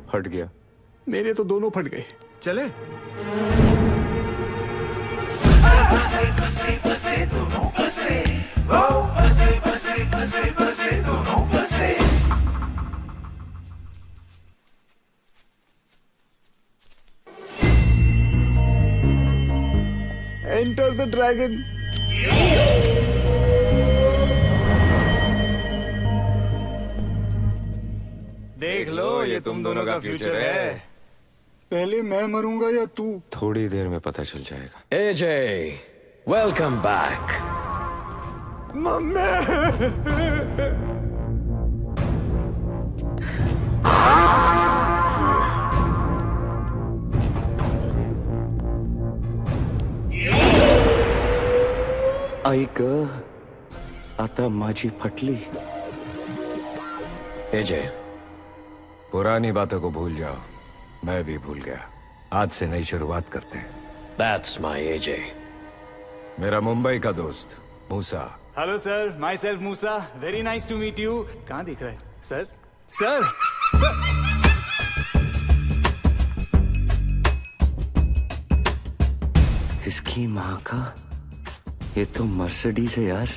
फट गया। मेरे तो दोनों फट गए। चले? Enter the dragon. देख लो, ये तुम दोनों का फ्यूचर है। पहले मैं मरूंगा या तू? थोड़ी देर में पता चल जाएगा। एजे, वेलकम बैक। मम्मी। ऐक आता माझी फटली। एजे, पुरानी बातों को भूल जाओ, मैं भी भूल गया। आज से नई शुरुआत करते हैं। That's my AJ. मेरा मुंबई का दोस्त Musa. Hello sir, myself Musa. Very nice to meet you. कहाँ दिख रहा है सर? सर, इसकी माँ का, ये तो मर्सिडीज है यार।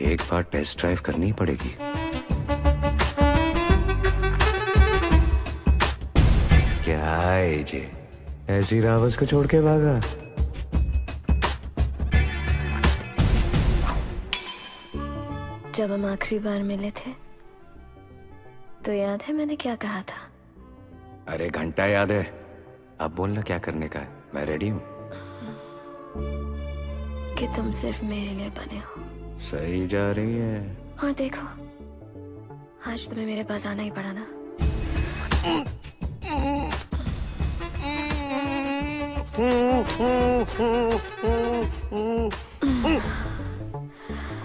एक बार टेस्ट ड्राइव करनी पड़ेगी। क्या एजे, ऐसी रावस को छोड़ के भागा? जब हम आखिरी बार मिले थे तो याद है मैंने क्या कहा था? अरे घंटा याद है। अब बोलना क्या करने का है, मैं रेडी हूँ। कि तुम सिर्फ मेरे लिए बने हो। सही जा रही है। और देखो, आज तुम्हें मेरे पास आना ही पड़ा ना।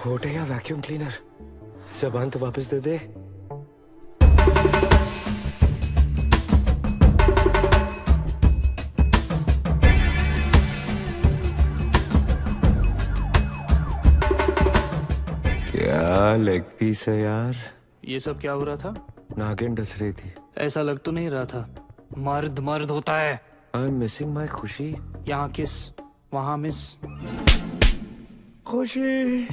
होटे या वैक्यूम क्लीनर, ज़बान तो वापस दे दे। क्या लेग पीस है यार। ये सब क्या हो रहा था? नागिन डस रही थी। ऐसा लग तो नहीं रहा था। मर्द मर्द होता है। आई एम मिसिंग माई खुशी। यहाँ किस, वहाँ मिस। खुशी।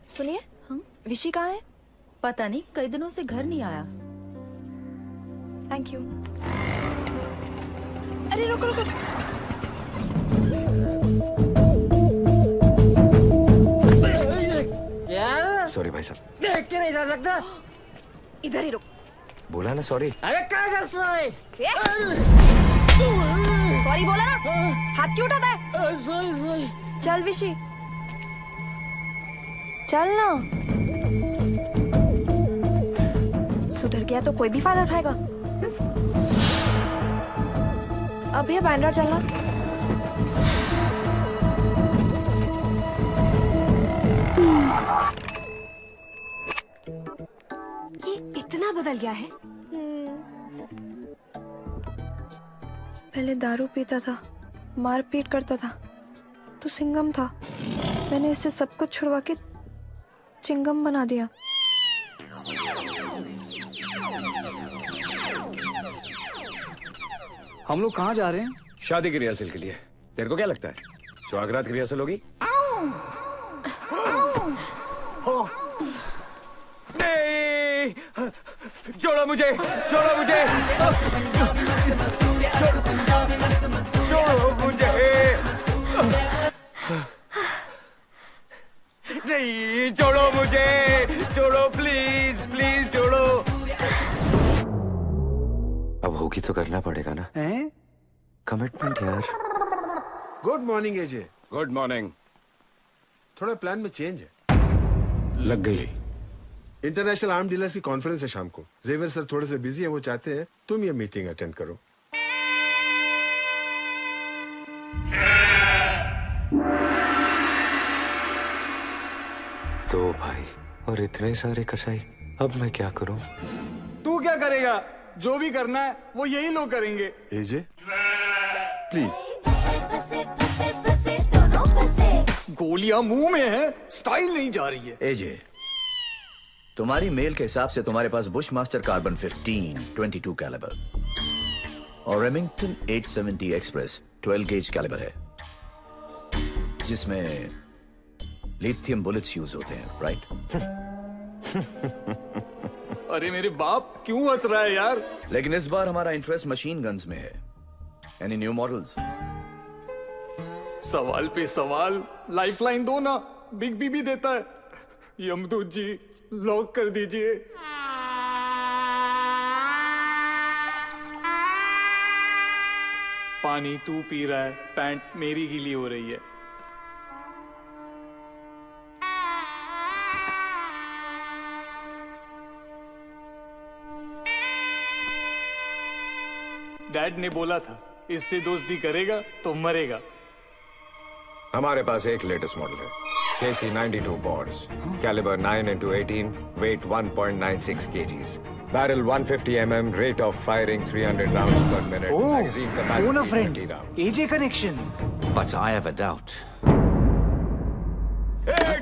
सुनिए, विशी कहाँ है? पता नहीं, कई दिनों से घर नहीं आया। Thank you. अरे रुको रुको। क्या? सॉरी भाई साहब। देख के नहीं जा सकता। इधर ही रुक। बोला ना सॉरी। अरे क्या कर सॉरी? सॉरी बोला ना, हाथ क्यों उठाता है? Sorry sorry. चल विशी, चल ना। सुधर गया तो कोई भी फायदा उठाएगा। अब भैया बांद्रा चलना। ये इतना बदल गया है। पहले दारू पीता था, मारपीट करता था, तो सिंगम था। मैंने इससे सब कुछ छुड़वा के चिंगम बना दिया। हम लोग कहाँ जा रहे हैं? शादी की रिहर्सल के लिए। तेरे को क्या लगता है सुहागरात की रिहर्सल होगी? नहीं, छोड़ो मुझे, छोड़ो मुझे, छोड़ो मुझे, नहीं, छोड़ो मुझे, छोड़ो प्लीज, प्लीज छोड़ो। अब होगी तो करना पड़ेगा ना। कमिटमेंट यार। Good morning AJ. Good morning. थोड़ा प्लान में चेंज है। लग गई। इंटरनेशनल आर्म डीलर्स की कॉन्फ्रेंस है शाम को। जेवियर सर थोड़े से बिजी है, वो चाहते हैं तुम ये मीटिंग अटेंड करो। दो भाई और इतने सारे कसाई, अब मैं क्या करूं? तू क्या करेगा? जो भी करना है वो यही लोग करेंगे। एजे प्लीज। गोलियां मुंह में है, स्टाइल नहीं जा रही है। एजे, तुम्हारी मेल के हिसाब से तुम्हारे पास बुश मास्टर कार्बन 15 22 कैलिबर और रेमिंगटन 870 एक्सप्रेस 12 गेज कैलिबर है, जिसमें लिथियम बुलेट्स यूज होते हैं, राइट? अरे मेरे बाप क्यों हंस रहा है यार? लेकिन इस बार हमारा इंटरेस्ट मशीन गन्स में है। Any new models? सवाल पे सवाल, लाइफलाइन दो ना, बिग बी भी देता है। यमदूत जी लॉक कर दीजिए। पानी तू पी रहा है, पैंट मेरी गीली हो रही है। डैड ने बोला था इससे दोस्ती करेगा तो मरेगा। हमारे पास एक लेटेस्ट मॉडल है, KC 92 boards, caliber 9x18, weight 1.96 kgs, barrel 150 mm, rate of firing 300 rounds per minute, magazine capacity 20 rounds. AJ connection. But I have a doubt.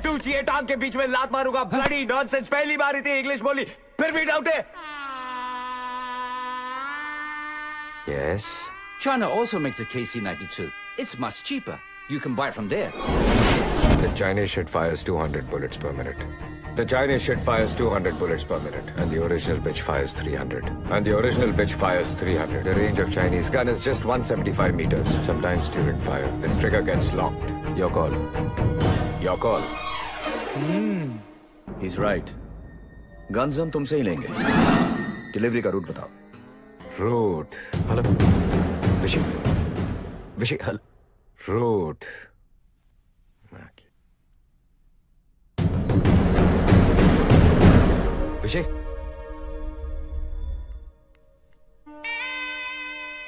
तू चाहिए टांग के बीच में लात मारूंगा। ब्लडी नॉनसेंस, पहली बार इतनी इंग्लिश बोली फिर भी डाउट है। Yes? China also makes a KC 92. It's much cheaper. You can buy it from there. The Chinese shit fires 200 bullets per minute. The Chinese shit fires 200 bullets per minute, and the original bitch fires 300. And the original bitch fires 300. The range of Chinese gun is just 175 meters. Sometimes during fire, the trigger gets locked. Your call. Your call. He's right. Guns हम तुमसे ही लेंगे। डिलीवरी का रूट बताओ। Route. Hello. Vishy, hello. Route. Vishy.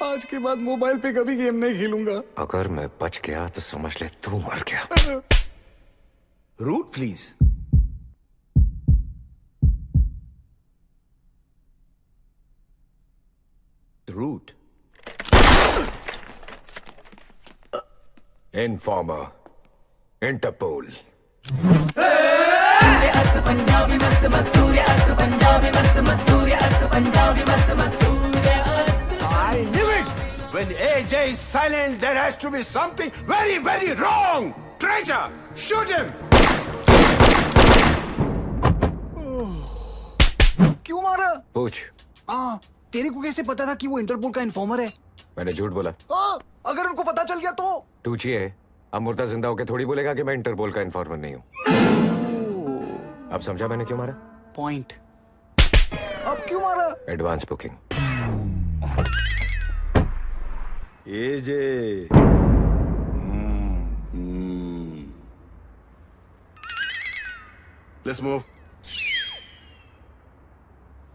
आज के बाद मोबाइल पे कभी गेम नहीं खेलूंगा। अगर मैं बच गया तो समझ ले तू मर गया। Route please. Route. Informer. Interpol. I knew it! When AJ is silent, there has to be something very, very wrong! Traitor! Shoot him! क्यों मारा? पूछ। तेरे को कैसे पता था कि वो इंटरपोल का इन्फॉर्मर है? मैंने झूठ बोला। अगर उनको पता चल गया तो? तू चाहिए अब मुर्दा जिंदा होके थोड़ी बोलेगा कि मैं इंटरपोल का इन्फॉर्मर नहीं हूँ। अब समझा मैंने क्यों मारा? पॉइंट। अब क्यों मारा? Advance booking. AJ. Let's move.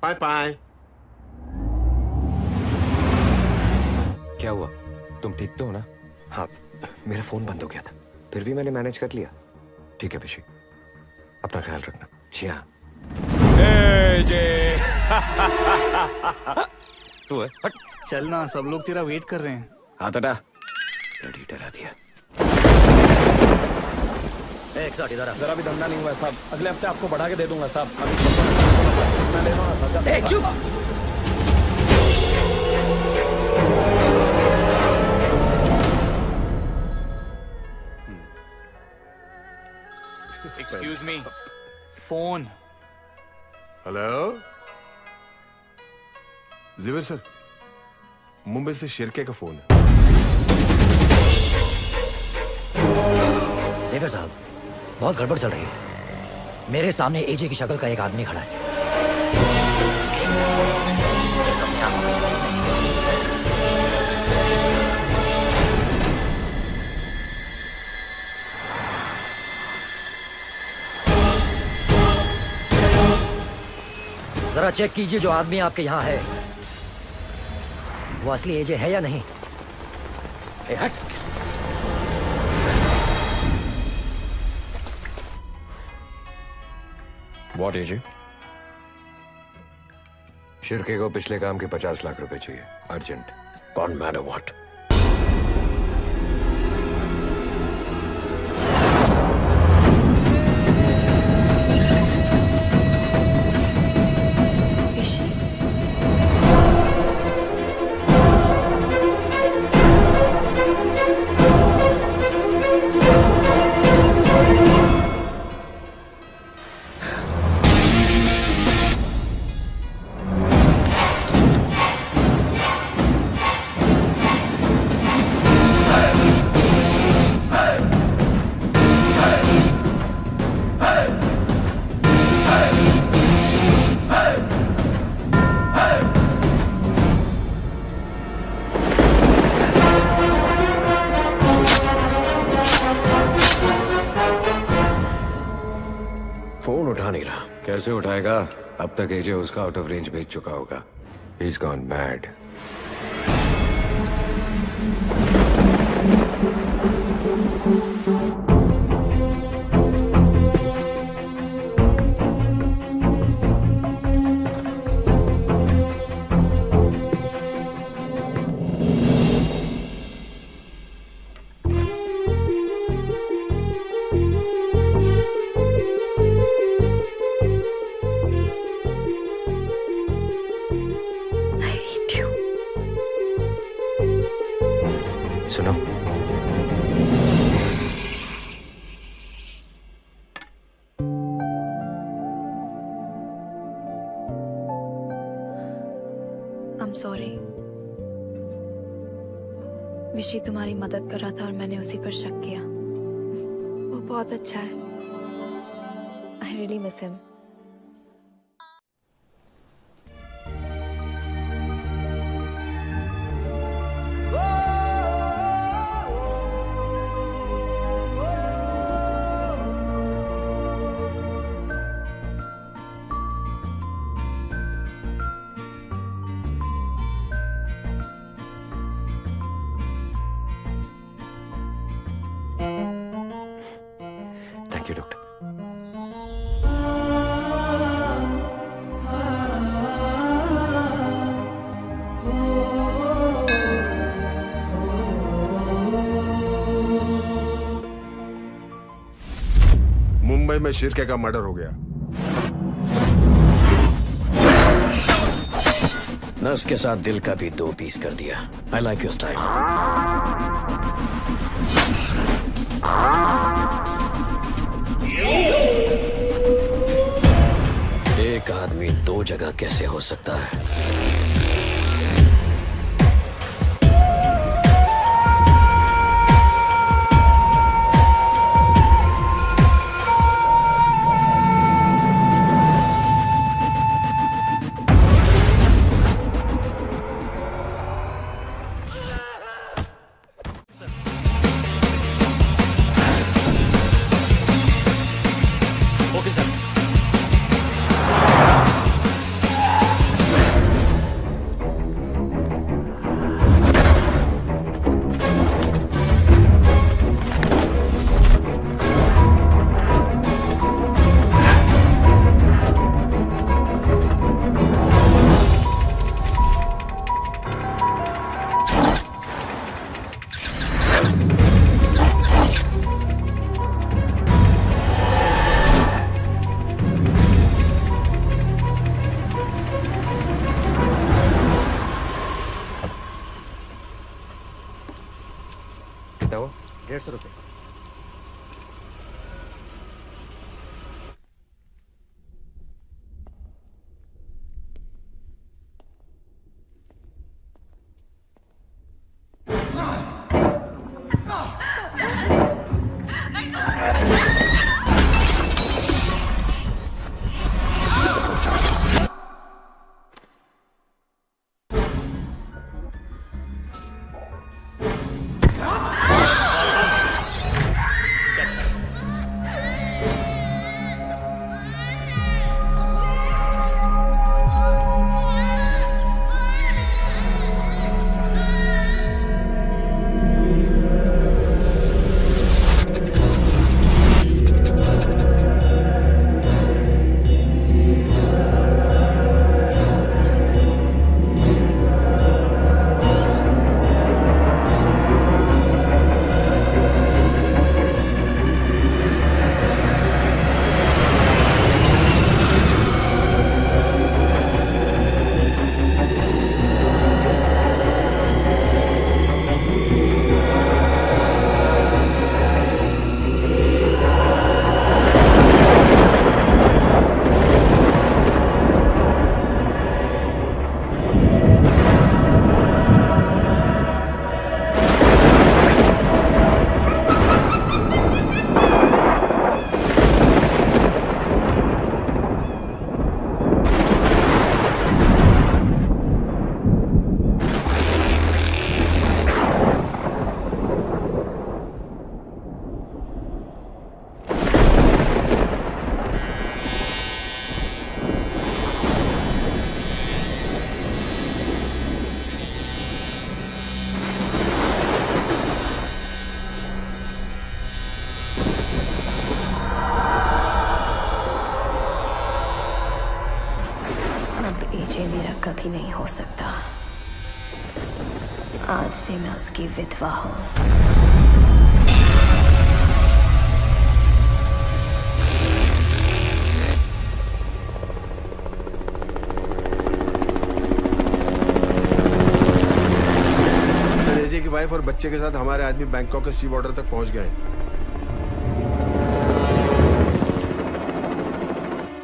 Bye bye. क्या हुआ? तुम ठीक तो हो ना? हाँ, मेरा फोन बंद हो गया था, फिर भी मैंने मैनेज कर लिया। ठीक है विशी, अपना ख्याल रखना। जी हाँ। तू है? हट। चल ना, सब लोग तेरा वेट कर रहे हैं। हाथ हटा। डैडी डरा दिया। एक साथ इधर जरा भी धंधा नहीं हुआ साहब, अगले हफ्ते आपको बढ़ा के दे दूंगा साहब। मैं दे दूंगा। चुप। Excuse me, phone. हेलो जिविर सर, मुंबई से शिरके का फोन है। ज़ेवियर साहब, बहुत गड़बड़ चल रही है। मेरे सामने एजे की शक्ल का एक आदमी खड़ा है। उसके अपने आप को जरा चेक कीजिए जो आदमी आपके यहाँ है वो असली एजे है या नहीं। ए हट। What is it? शिरके को पिछले काम के 50 लाख रुपए चाहिए, अर्जेंट। Can't matter what. उठा नहीं रहा। कैसे उठाएगा? अब तक एजे उसका आउट ऑफ रेंज भेज चुका होगा। He's gone mad. सुनो, I'm sorry. विशी तुम्हारी मदद कर रहा था और मैंने उसी पर शक किया। वो बहुत अच्छा है। I really miss him. Thank you doctor. Mumbai में शिर्के का मर्डर हो गया। नर्स के साथ दिल का भी 2 पीस कर दिया। I like your style. एक आदमी 2 जगह कैसे हो सकता है? Okay sir. कितना हुआ? 150 रुपये। आज से मैं उसकी विधवा हूँ। की वाइफ और बच्चे के साथ हमारे आदमी बैंकॉक के सी बॉर्डर तक पहुंच गए।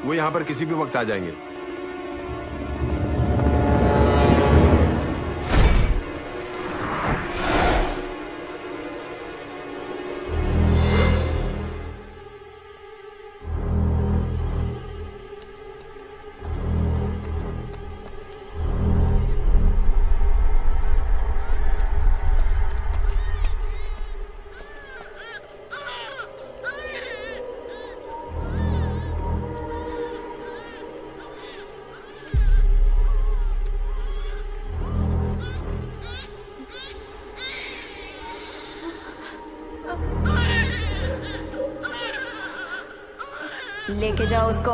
वो यहां पर किसी भी वक्त आ जाएंगे। लेके जाओ उसको।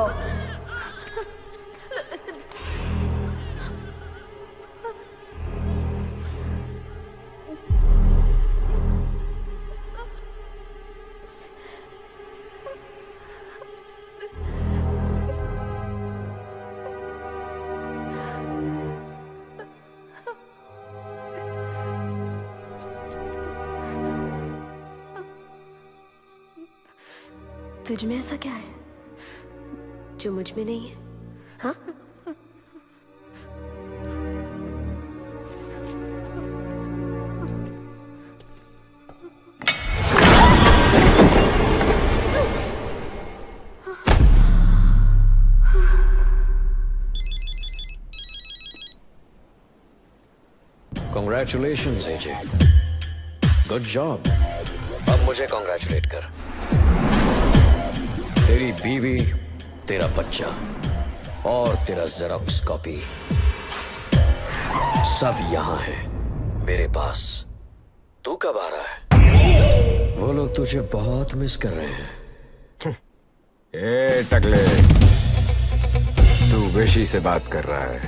तुझ में ऐसा क्या है जो मुझ में नहीं है? हाँ? Congratulations, AJ. Good job. अब मुझे कॉन्ग्रेचुलेट कर। तेरी बीवी, तेरा बच्चा और तेरा जेरोक्स कॉपी सब यहां है मेरे पास। तू कब आ रहा है? वो लोग तुझे बहुत मिस कर रहे हैं। ए टकले, तू विशी से बात कर रहा है।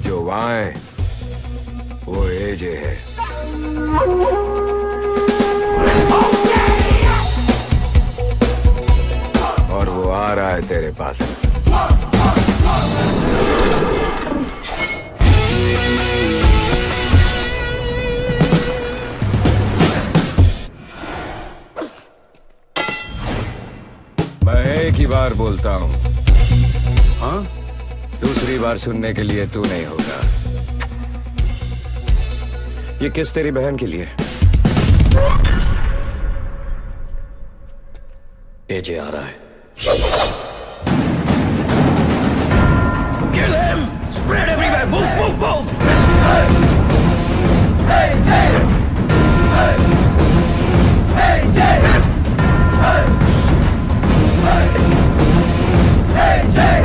जो वहां है वो एजे है। और वो आ रहा है तेरे पास। मैं एक ही बार बोलता हूं, हाँ? दूसरी बार सुनने के लिए तू नहीं होगा। ये किस तेरी बहन के लिए? एजे आ रहा है। Kill him! Spread everywhere! Move, move, move! Hey! Hey, Jay! Hey! Hey, Jay! Hey! Hey! Hey, Jay!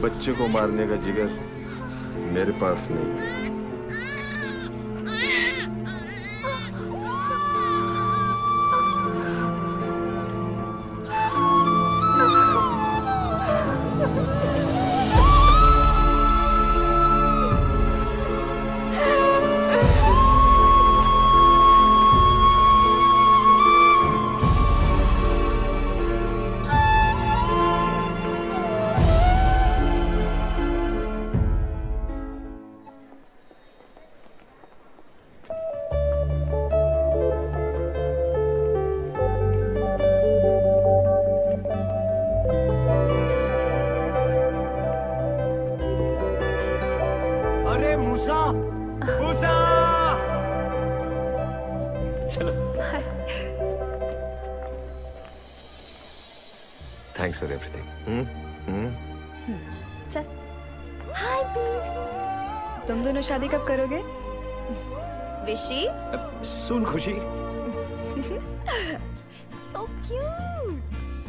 बच्चे को मारने का जिगर मेरे पास नहीं है। अरे मूसा, मूसा! चलो। Thanks for everything. चल। हाय तुम दोनों शादी कब करोगे? विशी? सुन खुशी, So cute.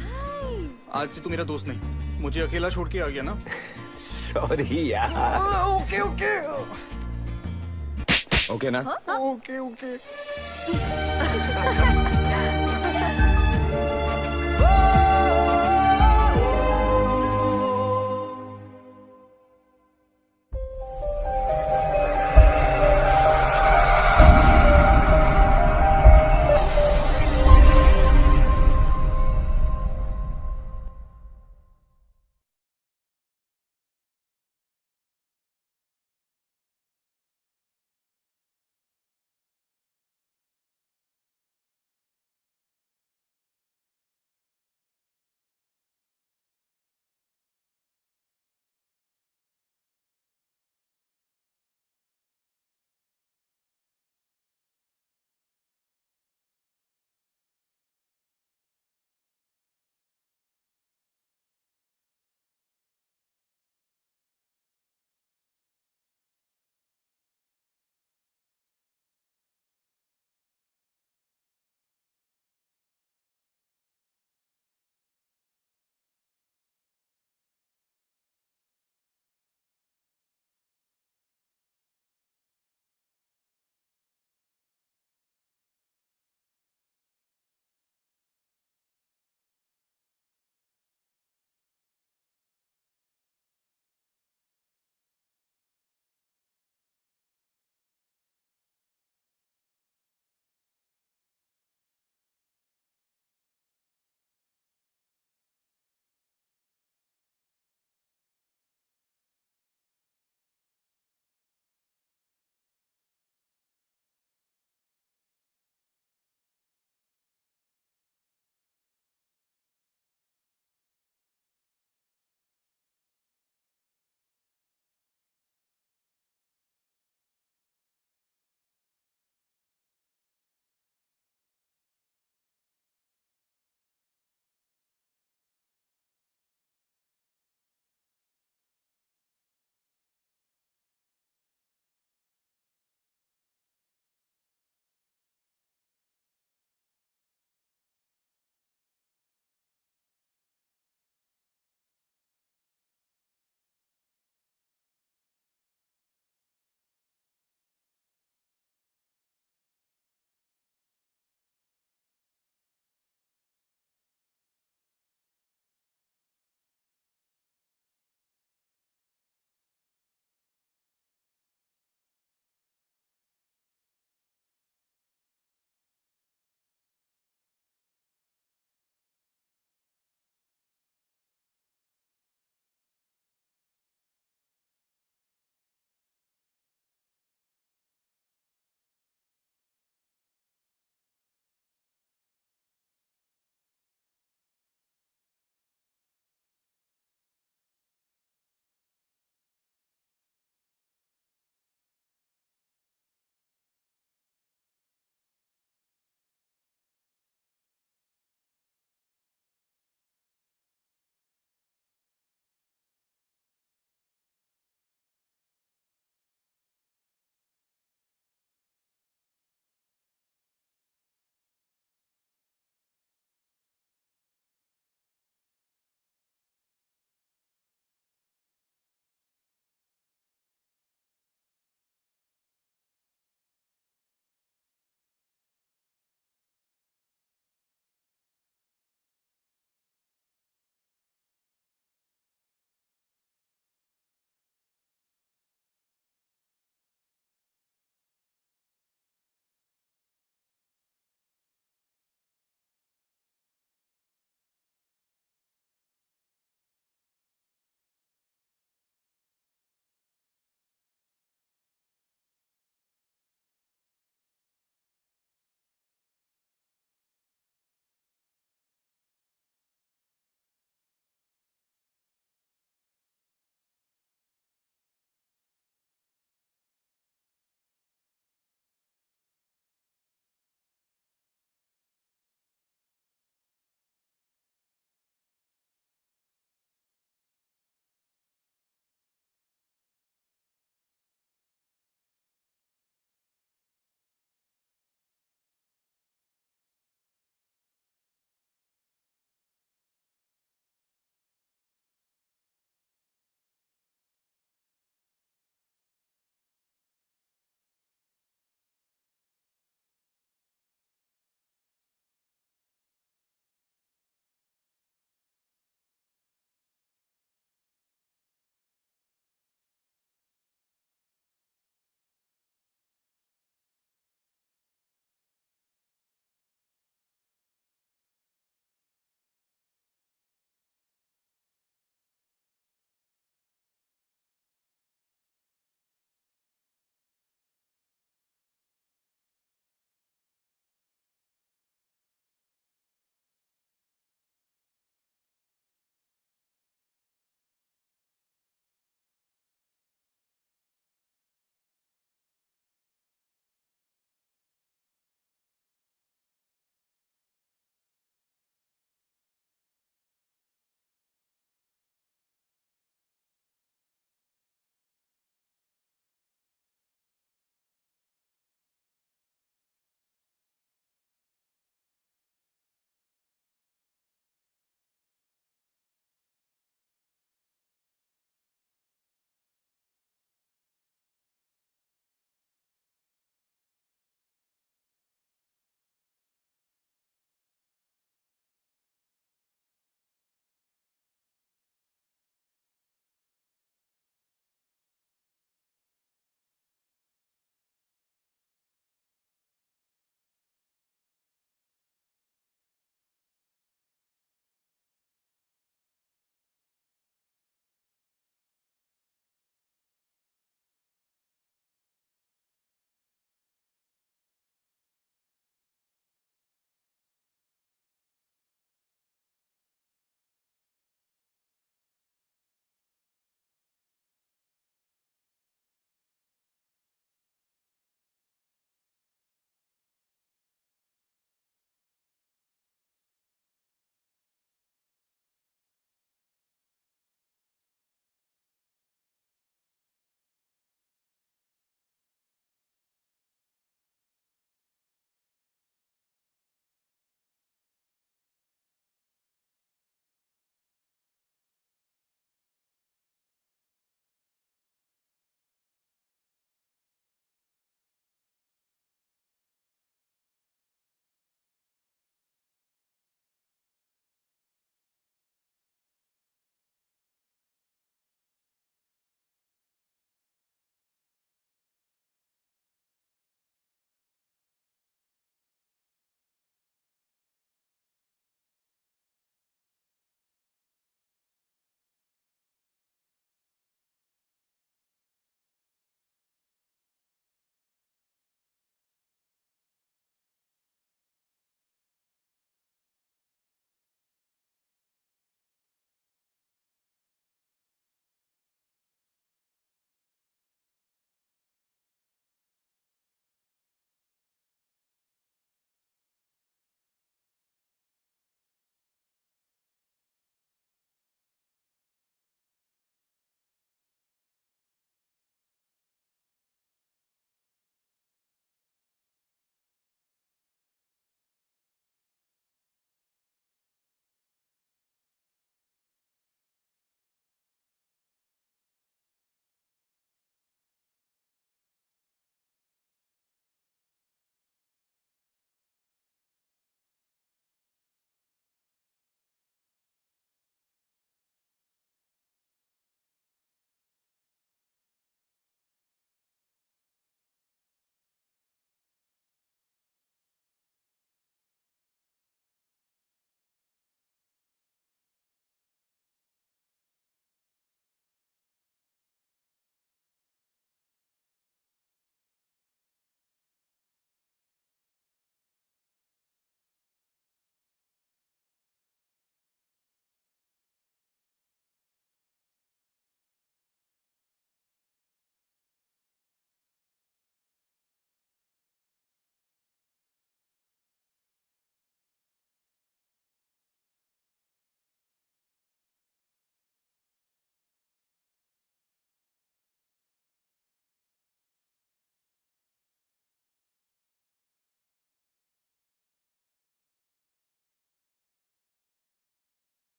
Hi. आज से तू मेरा दोस्त नहीं, मुझे अकेला छोड़ के आ गया ना। सॉरी यार। ओके ओके ओके ना? Okay okay.